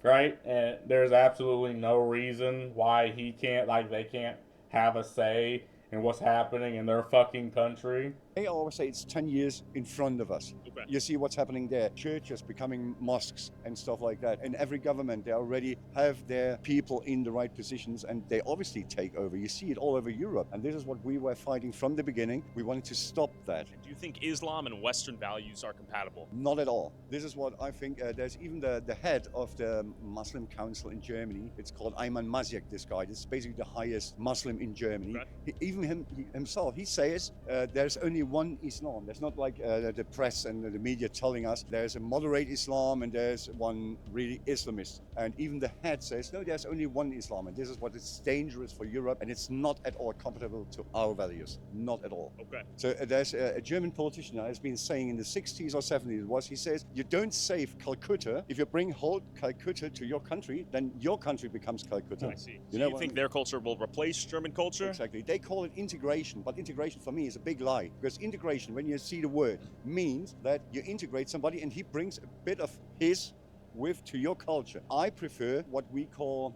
right? And there's absolutely no reason why they can't have a say in what's happening in their fucking country. I always say it's 10 years in front of us. Okay. You see what's happening there. Churches becoming mosques and stuff like that. And every government, they already have their people in the right positions, and they obviously take over. You see it all over Europe. And this is what we were fighting from the beginning. We wanted to stop that. Do you think Islam and Western values are compatible? Not at all. This is what I think. There's even the head of the Muslim Council in Germany. It's called Ayman, this guy. It's basically the highest Muslim in Germany. Okay. He himself, he says there's only one Islam. There's not like the press and the media telling us there's a moderate Islam and there's one really Islamist. And even the head says, no, there's only one Islam. And this is what is dangerous for Europe. And it's not at all compatible to our values. Not at all. Okay. So there's a German politician who has been saying in the 60s or 70s, he says, you don't save Calcutta. If you bring whole Calcutta to your country, then your country becomes Calcutta. I see. So you think their culture will replace German culture? Exactly. They call it integration, but integration for me is a big lie. Because integration, when you see the word, means that you integrate somebody and he brings a bit of his to your culture. I prefer what we call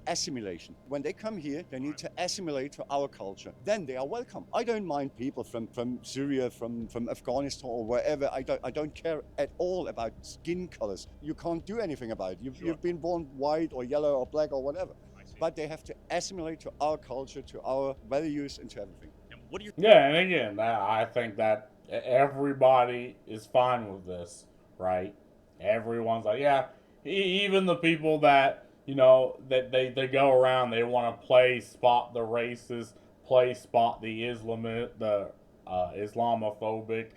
assimilation. When they come here, they need to assimilate to our culture. Then they are welcome. I don't mind people from Syria, from Afghanistan or wherever. I don't care at all about skin colors. You can't do anything about it. You've been born white or yellow or black or whatever. But they have to assimilate to our culture, to our values, and to everything. And what do you? Yeah, and again, I think that everybody is fine with this, right? Everyone's like, yeah, even the people that, that they go around, they want to play spot the racist, play spot the Islamophobic,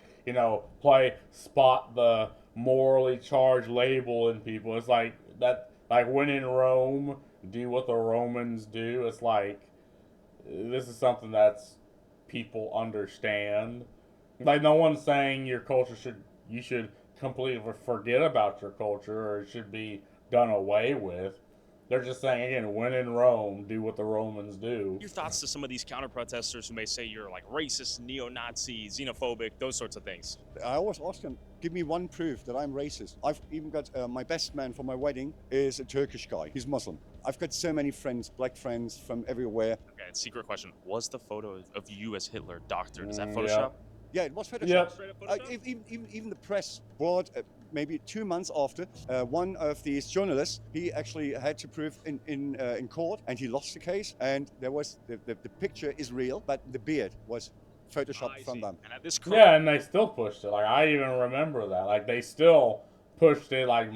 play spot the morally charged label in people. It's like that, like when in Rome, do what the Romans do. It's like, this is something that's people understand. Like, no one's saying your culture you should completely forget about your culture or it should be done away with. They're just saying, again, when in Rome, do what the Romans do. Your thoughts to some of these counter-protesters who may say you're like racist, neo-Nazi, xenophobic, those sorts of things? I always ask them, give me one proof that I'm racist. I've even got my best man for my wedding is a Turkish guy. He's Muslim. I've got so many friends, black friends from everywhere. Okay, secret question. Was the photo of you as Hitler doctored? Is that Photoshop? Yeah, it was Photoshop. Yep. Straight up Photoshop? Even the press brought, maybe 2 months after, one of these journalists, he actually had to prove in court, and he lost the case. And there was the picture is real, but the beard was Photoshopped from them. And at this yeah, and they still pushed it. Like, I even remember that. Like, they still pushed it like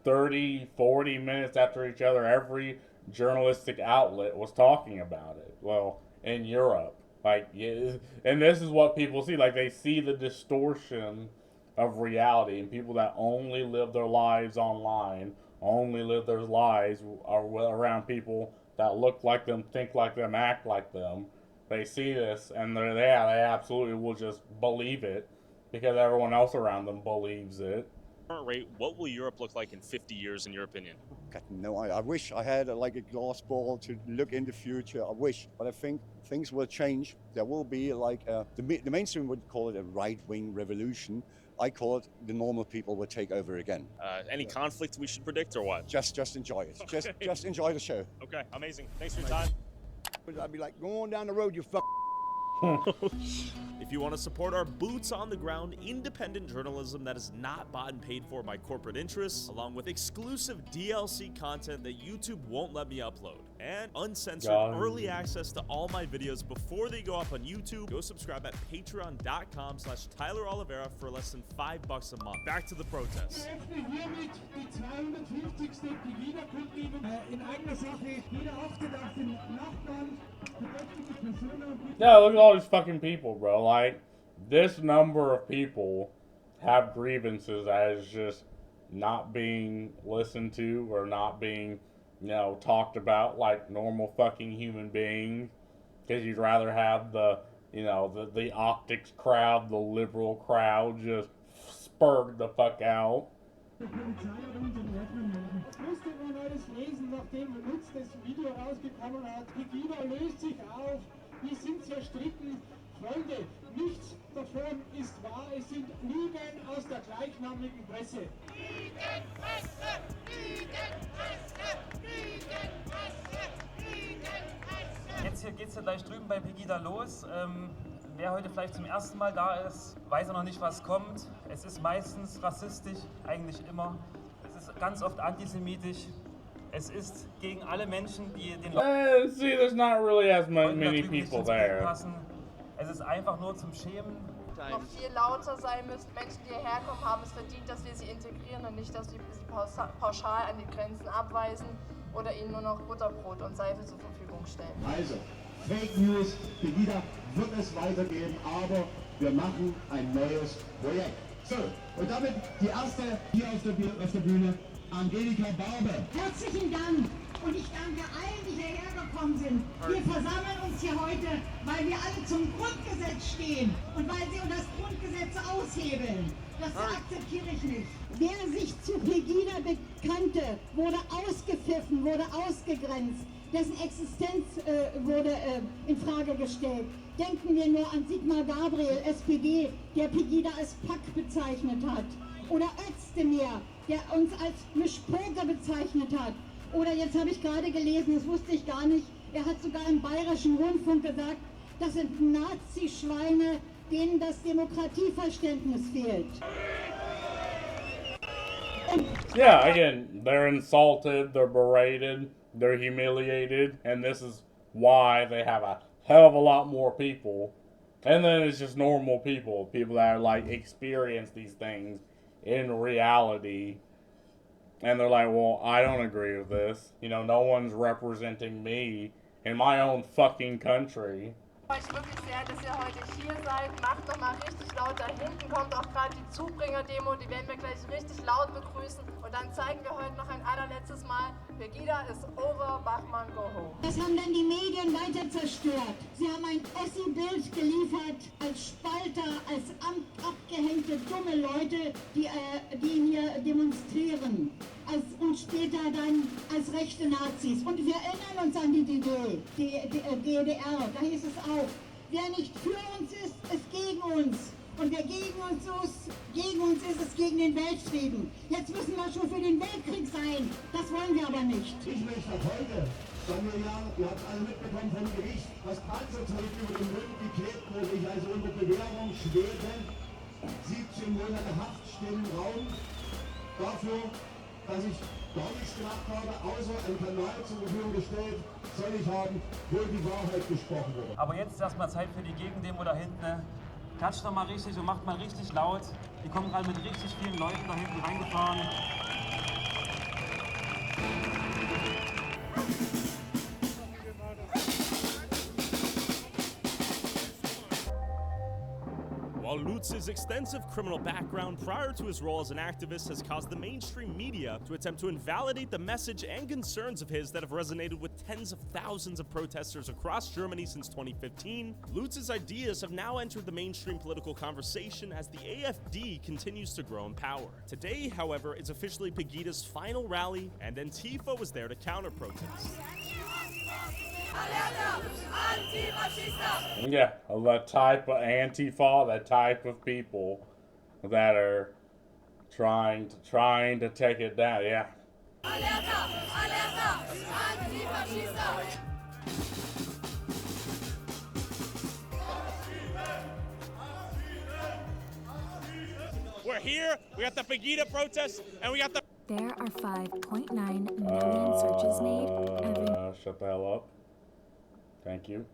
30, 40 minutes after each other. Every journalistic outlet was talking about it. Well, in Europe. Like, yeah, and this is what people see. Like, they see the distortion of reality, and people that only live their lives online, only live their lives around people that look like them, think like them, act like them. They see this, and they absolutely will just believe it because everyone else around them believes it. Current rate, what will Europe look like in 50 years, in your opinion? God, no, I wish I had like a glass ball to look in the future. I wish, but I think things will change. There will be like the mainstream would call it a right-wing revolution. I call it the normal people will take over again. Any conflict we should predict or what? Just enjoy it. Just enjoy the show. Okay, amazing. Thanks for your time. I'd be like, go on down the road, you fuck. If you want to support our boots on the ground independent journalism that is not bought and paid for by corporate interests, along with exclusive DLC content that YouTube won't let me upload, and uncensored early access to all my videos before they go up on YouTube, go subscribe at patreon.com/Tyler Oliveira for less than $5 a month. Back to the protests. Yeah, look at all these fucking people, bro. Like, this number of people have grievances as just not being listened to or not being, talked about like normal fucking human beings. Because you'd rather have the optics crowd, the liberal crowd just spurred the fuck out. Der Polizei hat uns in Ordnung melden. Musste man alles lesen, nachdem Lutz das Video rausbekommen hat. Pegida löst sich auf, wir sind zerstritten. Freunde, nichts davon ist wahr, es sind Lügen aus der gleichnamigen Presse. Lügenpresse! Lügenpresse! Lügenpresse! Lügenpresse! Jetzt hier geht's ja gleich drüben bei Pegida los. Wer heute vielleicht zum ersten Mal da ist, weiß auch noch nicht, was kommt. Es ist meistens rassistisch, eigentlich immer. Es ist ganz oft antisemitisch. Es ist gegen alle Menschen, die den See, there's not really as many people there. passen. Es ist einfach nur zum Schämen. Noch viel lauter sein müssen. Menschen, die hierher kommen, haben es verdient, dass wir sie integrieren und nicht, dass wir sie pauschal an die Grenzen abweisen oder ihnen nur noch Butterbrot und Seife zur Verfügung stellen. Also, Fake News, Pegida wird es weitergeben, aber wir machen ein neues Projekt. So, und damit die erste hier auf der Bühne, Angelika Barbe. Herzlichen Dank und ich danke allen, die hierher gekommen sind. Wir versammeln uns hier heute, weil wir alle zum Grundgesetz stehen und weil sie das Grundgesetz aushebeln. Das akzeptiere ich nicht. Wer sich zu Pegida bekannte, wurde ausgepfiffen, wurde ausgegrenzt. Dessen Existenz wurde in Frage gestellt. Denken wir nur an Sigmar Gabriel, SPD, der Pegida als Pack bezeichnet hat. Oder Özdemir, der uns als Mischpoker bezeichnet hat. Oder jetzt habe ich gerade gelesen, das wusste ich gar nicht, er hat sogar im Bayerischen Rundfunk gesagt, das sind Nazi-Schweine, denen das Demokratieverständnis fehlt. Yeah, again, they're insulted, they're berated, they're humiliated, and this is why they have a hell of a lot more people. And then it's just normal people, people that are like experience these things in reality. And they're like, well, I don't agree with this. You know, no one's representing me in my own fucking country. Ich freue mich wirklich sehr, dass ihr heute hier seid. Macht doch mal richtig laut. Da hinten kommt auch gerade die Zubringer-Demo. Die werden wir gleich richtig laut begrüßen. Und dann zeigen wir heute noch ein allerletztes Mal, Pegida is over, Bachmann, go home. Das haben dann die Medien weiter zerstört. Sie haben ein Ossi-Bild geliefert als Spalter, als abgehängte, dumme Leute, die hier demonstrieren. Und später dann als rechte Nazis. Und wir erinnern uns an die DDR. Da hieß es auch, wer nicht für uns ist gegen uns. Und wer gegen uns ist gegen den Weltfrieden. Jetzt müssen wir schon für den Weltkrieg sein. Das wollen wir aber nicht. Ich möchte ab heute, ihr habt alle mitbekommen vom Gericht, das Panzerzeug über den Mund geklebt wurde, ich also unter Bewährung schwebe, 17 Monate Haft stehen im Raum dafür, dass ich gar nichts gemacht habe, außer einen Kanal zur Verfügung gestellt, soll ich haben, wo die Wahrheit gesprochen wurde. Aber jetzt ist erstmal Zeit für die Gegendemo da hinten. Ne? Klatscht doch mal richtig und macht mal richtig laut. Die kommen gerade mit richtig vielen Leuten da hinten reingefahren. While Lutz's extensive criminal background prior to his role as an activist has caused the mainstream media to attempt to invalidate the message and concerns of his that have resonated with tens of thousands of protesters across Germany since 2015, Lutz's ideas have now entered the mainstream political conversation as the AfD continues to grow in power. Today, however, is officially Pegida's final rally, and Antifa was there to counter-protest. Yeah, that type of Antifa, that type of people that are trying to take it down, yeah. We're here, we got the Pegida protest, and we got the... There are 5.9 million searches made. Shut the hell up. Thank you.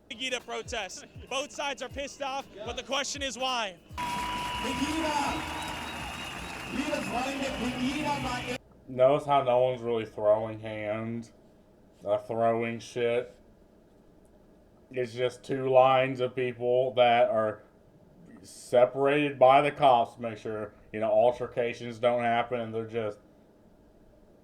Pegida protest. Both sides are pissed off, but the question is why? Notice how no one's really throwing hands, throwing shit. It's just two lines of people that are separated by the cops to make sure, you know, altercations don't happen, and they're just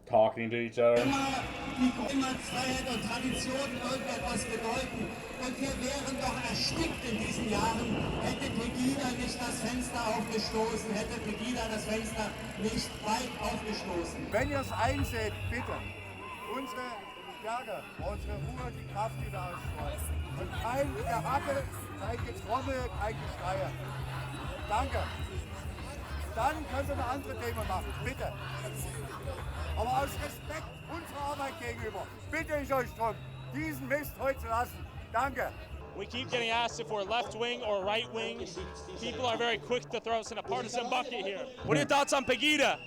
talking to each other. Freiheit und Tradition irgendetwas bedeuten. Und wir wären doch erstickt in diesen Jahren, hätte Pegida nicht das Fenster aufgestoßen, hätte Pegida das Fenster nicht weit aufgestoßen. Wenn ihr es einseht, bitte, unsere Stärke, unsere Ruhe, die Kraft, die wir ausstrahlen. Und kein Gehacke, kein Getrommel, kein Geschreie. Danke. Dann könnt ihr eine andere Demo machen, bitte. Aber aus Respekt unserer Arbeit gegenüber bitte ich euch darum, diesen Mist heute zu lassen. Danke. We keep getting asked if we're left wing or right wing. People are very quick to throw us in a partisan bucket here. What are your thoughts on Pegida?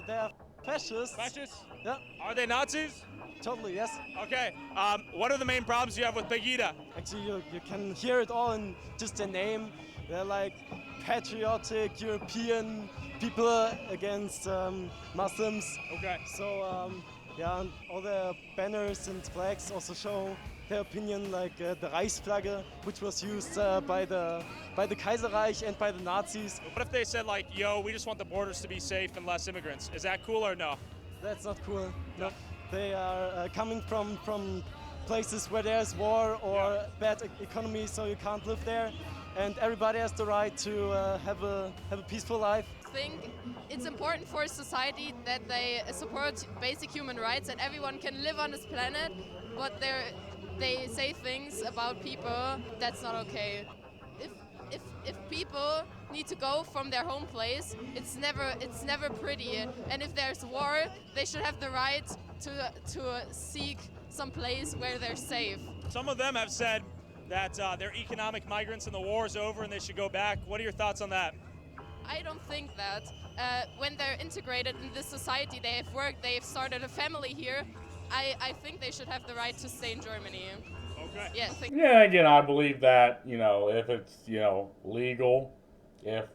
They are fascists. Fascists? Yeah. Are they Nazis? Totally, yes. Okay. What are the main problems you have with Pegida? Actually, you can hear it all in just their name. They're like patriotic European people against Muslims. Okay. So, yeah, and all the banners and flags also show their opinion, like the Reichsflagge, which was used by the Kaiserreich and by the Nazis. What if they said like, yo, we just want the borders to be safe and less immigrants? Is that cool or no? That's not cool. No, they are coming from places where there's war or bad economy, so you can't live there, and everybody has the right to have a peaceful life. I think it's important for society that they support basic human rights and everyone can live on this planet, but they say things about people that's not okay. If people need to go from their home place, it's never pretty, and if there's war, they should have the right to seek some place where they're safe. Some of them have said that they're economic migrants and the war is over and they should go back. What are your thoughts on that? I don't think that. When they're integrated in this society, they have worked, they've started a family here, I think they should have the right to stay in Germany. Okay. Yeah, Yeah, again, I believe that, if it's, legal, if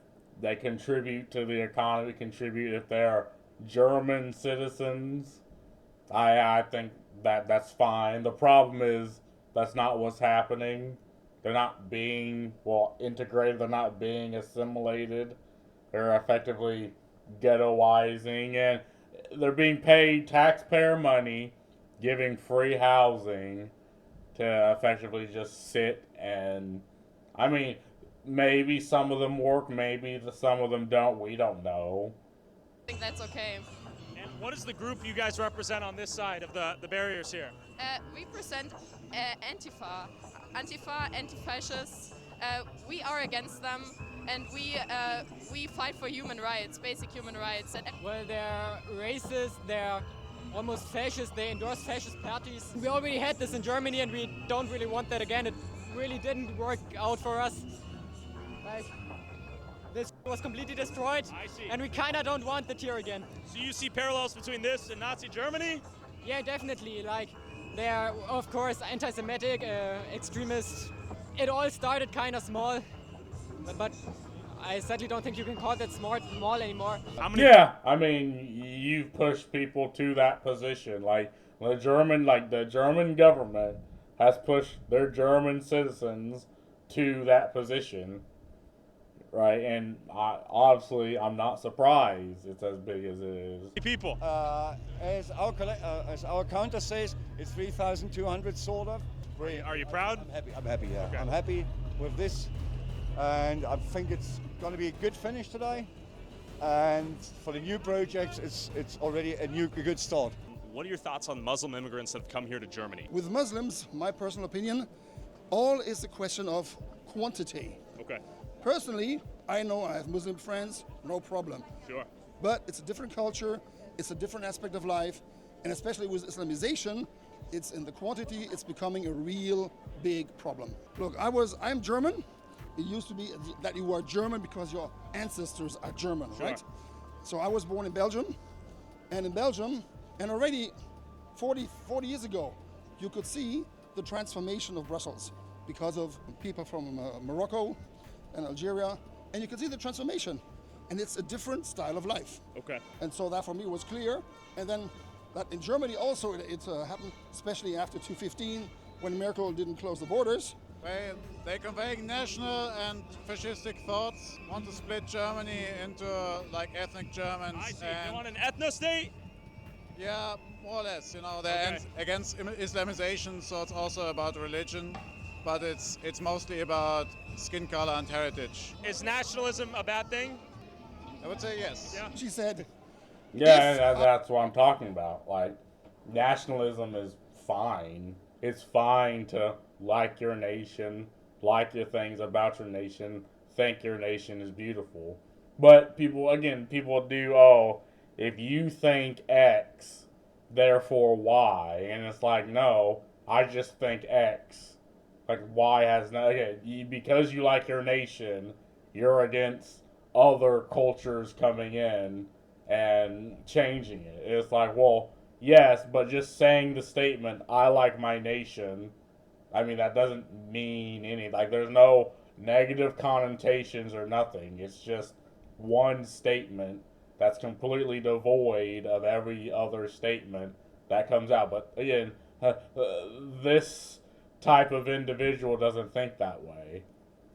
they contribute to the economy, if they're German citizens, I think that's fine. The problem is that's not what's happening. They're not being, integrated, they're not being assimilated. They're effectively ghettoizing, and they're being paid taxpayer money, giving free housing to effectively just sit and, maybe some of them work, maybe some of them don't, we don't know. I think that's okay. And what is the group you guys represent on this side of the barriers here? We present Antifa, anti-fascists. We are against them, and we fight for human rights, basic human rights. Well, they're racist, they're almost fascist, they endorse fascist parties. We already had this in Germany and we don't really want that again. It really didn't work out for us. Like, this was completely destroyed, and we kinda don't want it here again. So you see parallels between this and Nazi Germany? Yeah, definitely. Like, they're, of course, anti-Semitic, extremists. It all started kinda small, but I sadly don't think you can call that small anymore. You've pushed people to that position. Like the German government has pushed their German citizens to that position, right? And obviously, I'm not surprised it's as big as it is. People. As our counter says, it's 3,200 sort of. Are you proud? I'm happy. Yeah, okay. I'm happy with this. And I think it's going to be a good finish today. And for the new projects, it's already a good start. What are your thoughts on Muslim immigrants that have come here to Germany? With Muslims, my personal opinion, all is a question of quantity. Okay. Personally, I know I have Muslim friends, no problem. Sure. But it's a different culture, it's a different aspect of life, and especially with Islamization, it's in the quantity, it's becoming a real big problem. Look, I'm German. It used to be that you were German because your ancestors are German, right? So I was born in Belgium, and already 40 years ago, you could see the transformation of Brussels because of people from Morocco and Algeria, and you could see the transformation, and it's a different style of life. Okay. And so that for me was clear, and then that in Germany also it happened, especially after 2015, when Merkel didn't close the borders. They convey national and fascistic thoughts, want to split Germany into like ethnic Germans. I see. They want an ethno-state? Yeah, more or less. They're against Islamization, so it's also about religion, but it's mostly about skin color and heritage. Is nationalism a bad thing? I would say yes. Yeah. She said. Yeah, that's what I'm talking about. Like, nationalism is fine. It's fine to like your nation, like your things about your nation, think your nation is beautiful. But people do, if you think X, therefore Y. And it's like, no, I just think X. Like, Y has no, because you like your nation, you're against other cultures coming in and changing it. It's like, well, yes, but just saying the statement, I like my nation, that doesn't mean anything. Like, there's no negative connotations or nothing. It's just one statement that's completely devoid of every other statement that comes out. But again, this type of individual doesn't think that way.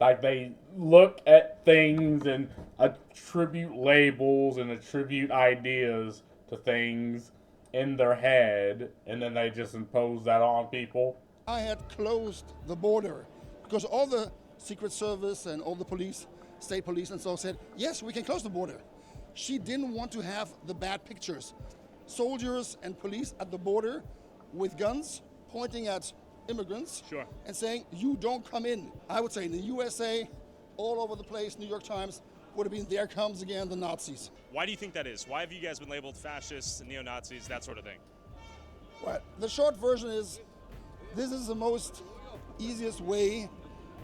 Like, they look at things and attribute labels and attribute ideas to things in their head, and then they just impose that on people. I had closed the border because all the Secret Service and all the police, state police and so said, yes, we can close the border. She didn't want to have the bad pictures. Soldiers and police at the border with guns pointing at immigrants and saying, you don't come in. I would say in the USA, all over the place, New York Times, would have been, there comes again the Nazis. Why do you think that is? Why have you guys been labeled fascists, neo-Nazis, that sort of thing? Well, the short version is, this is the most easiest way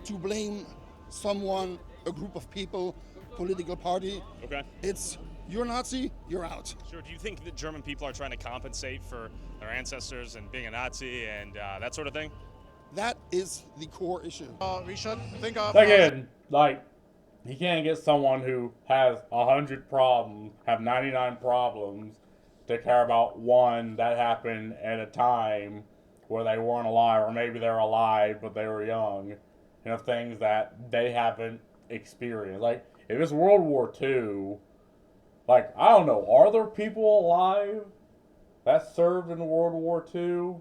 to blame someone, a group of people, political party. Okay. It's, you're a Nazi, you're out. Sure. Do you think that German people are trying to compensate for their ancestors and being a Nazi and that sort of thing? That is the core issue. We should think of... Again, like, you can't get someone who has 100 problems, have 99 problems, to care about one that happened at a time where they weren't alive, or maybe they're alive but they were young, you know, things that they haven't experienced. Like, if it's World War II, like, I don't know, are there people alive that served in World War II?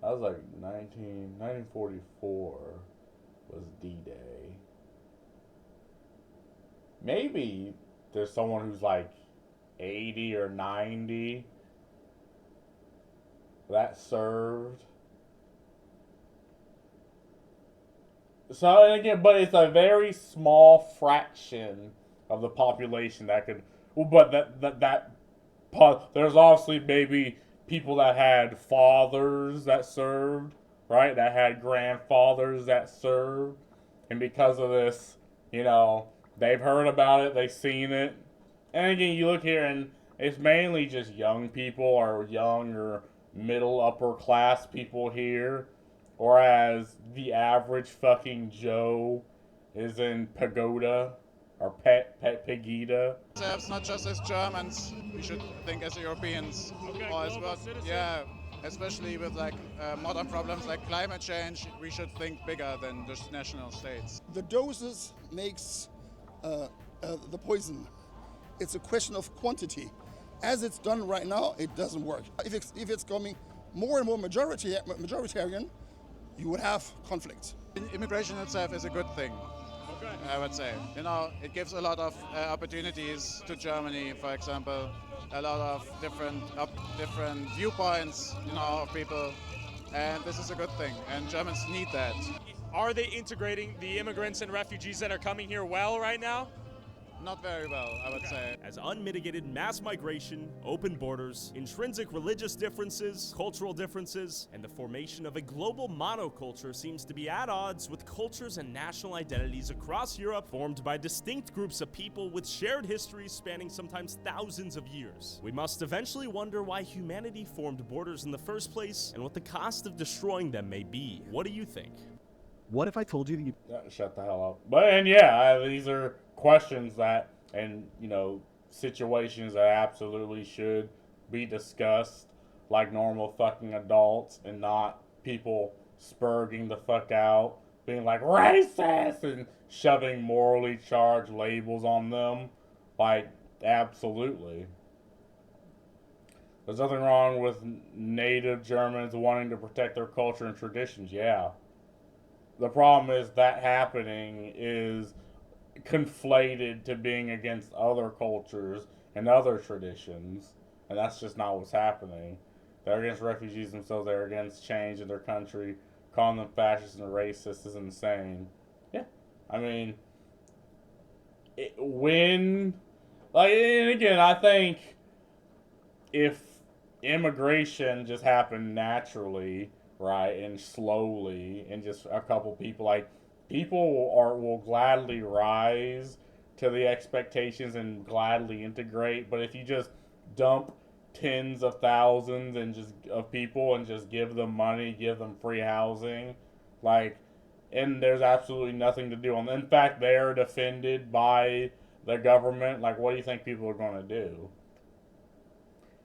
That was like 1944 was D-Day. Maybe there's someone who's like 80 or 90 that served. So, and again, but it's a very small fraction of the population that could, but there's obviously maybe people that had fathers that served, right? That had grandfathers that served. And because of this, you know, they've heard about it, they've seen it. And again, you look here and it's mainly just young people or young or middle upper class people here. Whereas the average fucking Joe is in Pagoda or Pegida. It's not just as Germans, we should think as Europeans. Okay, or as global well, citizens. yeah, especially with like modern problems like climate change, we should think bigger than just national states. The doses makes the poison. It's a question of quantity. As it's done right now, it doesn't work. If it's coming more and more majoritarian, you would have conflict. Immigration itself is a good thing. I would say, you know, it gives a lot of opportunities to Germany, for example, a lot of different viewpoints, you know, of people, and this is a good thing, and Germans need that. Are they integrating the immigrants and refugees that are coming here well right now? Not very well, I would say. As unmitigated mass migration, open borders, intrinsic religious differences, cultural differences, and the formation of a global monoculture seems to be at odds with cultures and national identities across Europe formed by distinct groups of people with shared histories spanning sometimes thousands of years. We must eventually wonder why humanity formed borders in the first place and what the cost of destroying them may be. What do you think? What if I told you that you... Shut the hell up. But, and yeah, these are questions that, and, you know, situations that absolutely should be discussed like normal fucking adults and not people spurging the fuck out, being like racist and shoving morally charged labels on them. Like, absolutely. There's nothing wrong with native Germans wanting to protect their culture and traditions, yeah. The problem is that happening is conflated to being against other cultures and other traditions, and that's just not what's happening. They're against refugees themselves, they're against change in their country. Calling them fascist and racist is insane. Yeah, I mean, and again, I think if immigration just happened naturally, right, and slowly, and just a couple people, like, people will gladly rise to the expectations and gladly integrate. But if you just dump tens of thousands of people and just give them money, give them free housing, like, and there's absolutely nothing to do. In fact, they're defended by the government. Like, what do you think people are going to do?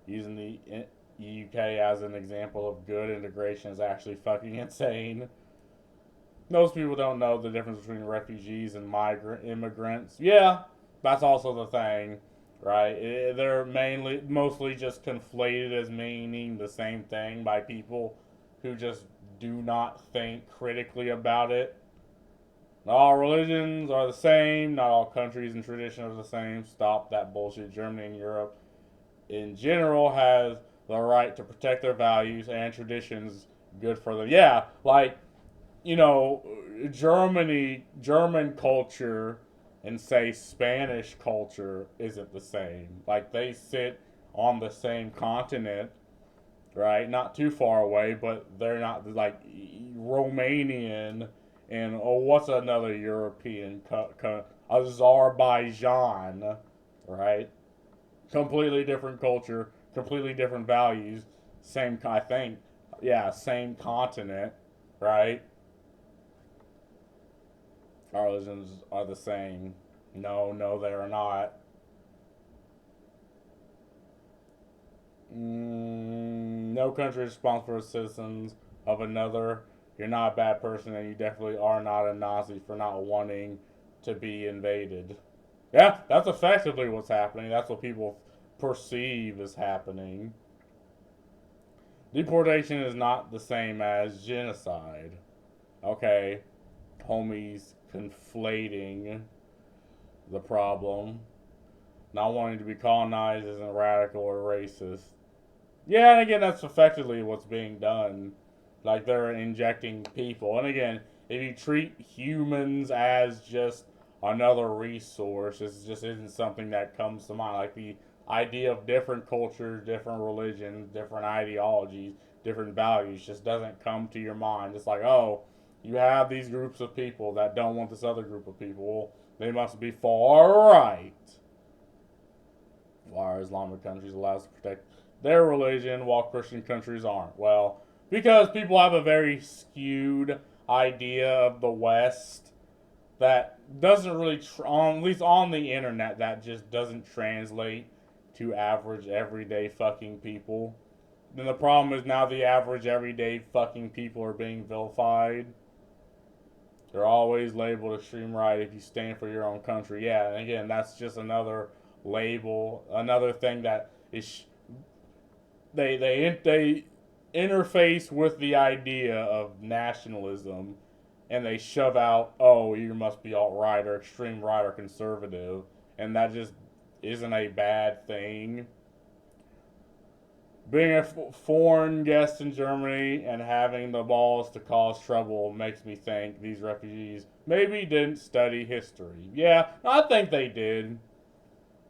Using the UK as an example of good integration is actually fucking insane. Most people don't know the difference between refugees and immigrants. Yeah, that's also the thing, right? They're mostly just conflated as meaning the same thing by people who just do not think critically about it. Not all religions are the same. Not all countries and traditions are the same. Stop that bullshit. Germany and Europe in general has the right to protect their values and traditions good for them. Yeah, like, you know, German culture and say Spanish culture isn't the same. Like, they sit on the same continent, right? Not too far away, but they're not like Romanian and what's another European Azerbaijan, right? Completely different culture, completely different values, same same continent, right? Our religions are the same. No, they are not. No country is responsible for the citizens of another. You're not a bad person, and you definitely are not a Nazi for not wanting to be invaded. Yeah, that's effectively what's happening. That's what people perceive as happening. Deportation is not the same as genocide. Okay, homies conflating the problem. Not wanting to be colonized isn't radical or racist. Yeah, and again, that's effectively what's being done. Like, they're injecting people. And again, if you treat humans as just another resource, it just isn't something that comes to mind. Like, the idea of different cultures, different religions, different ideologies, different values just doesn't come to your mind. It's like, oh, you have these groups of people that don't want this other group of people. Well, they must be far right. Why are Islamic countries allowed to protect their religion while Christian countries aren't? Well, because people have a very skewed idea of the West that doesn't really, at least on the internet, that just doesn't translate to average everyday fucking people. Then the problem is now the average everyday fucking people are being vilified. They're always labeled extreme right if you stand for your own country. Yeah, and again, that's just another label, another thing that is they interface with the idea of nationalism, and they shove out, oh, you must be alt-right or extreme right or conservative, and that just isn't a bad thing. Being a foreign guest in Germany and having the balls to cause trouble makes me think these refugees maybe didn't study history. Yeah, I think they did.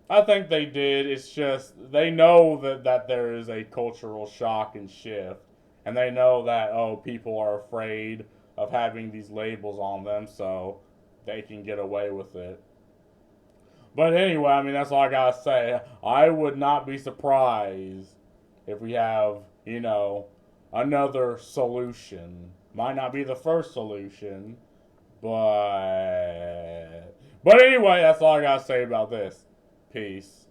It's just they know that there is a cultural shock and shift. And they know that, oh, people are afraid of having these labels on them, so they can get away with it. But anyway, I mean, that's all I gotta say. I would not be surprised if we have, another solution. Might not be the first solution, but anyway, that's all I gotta say about this. Peace.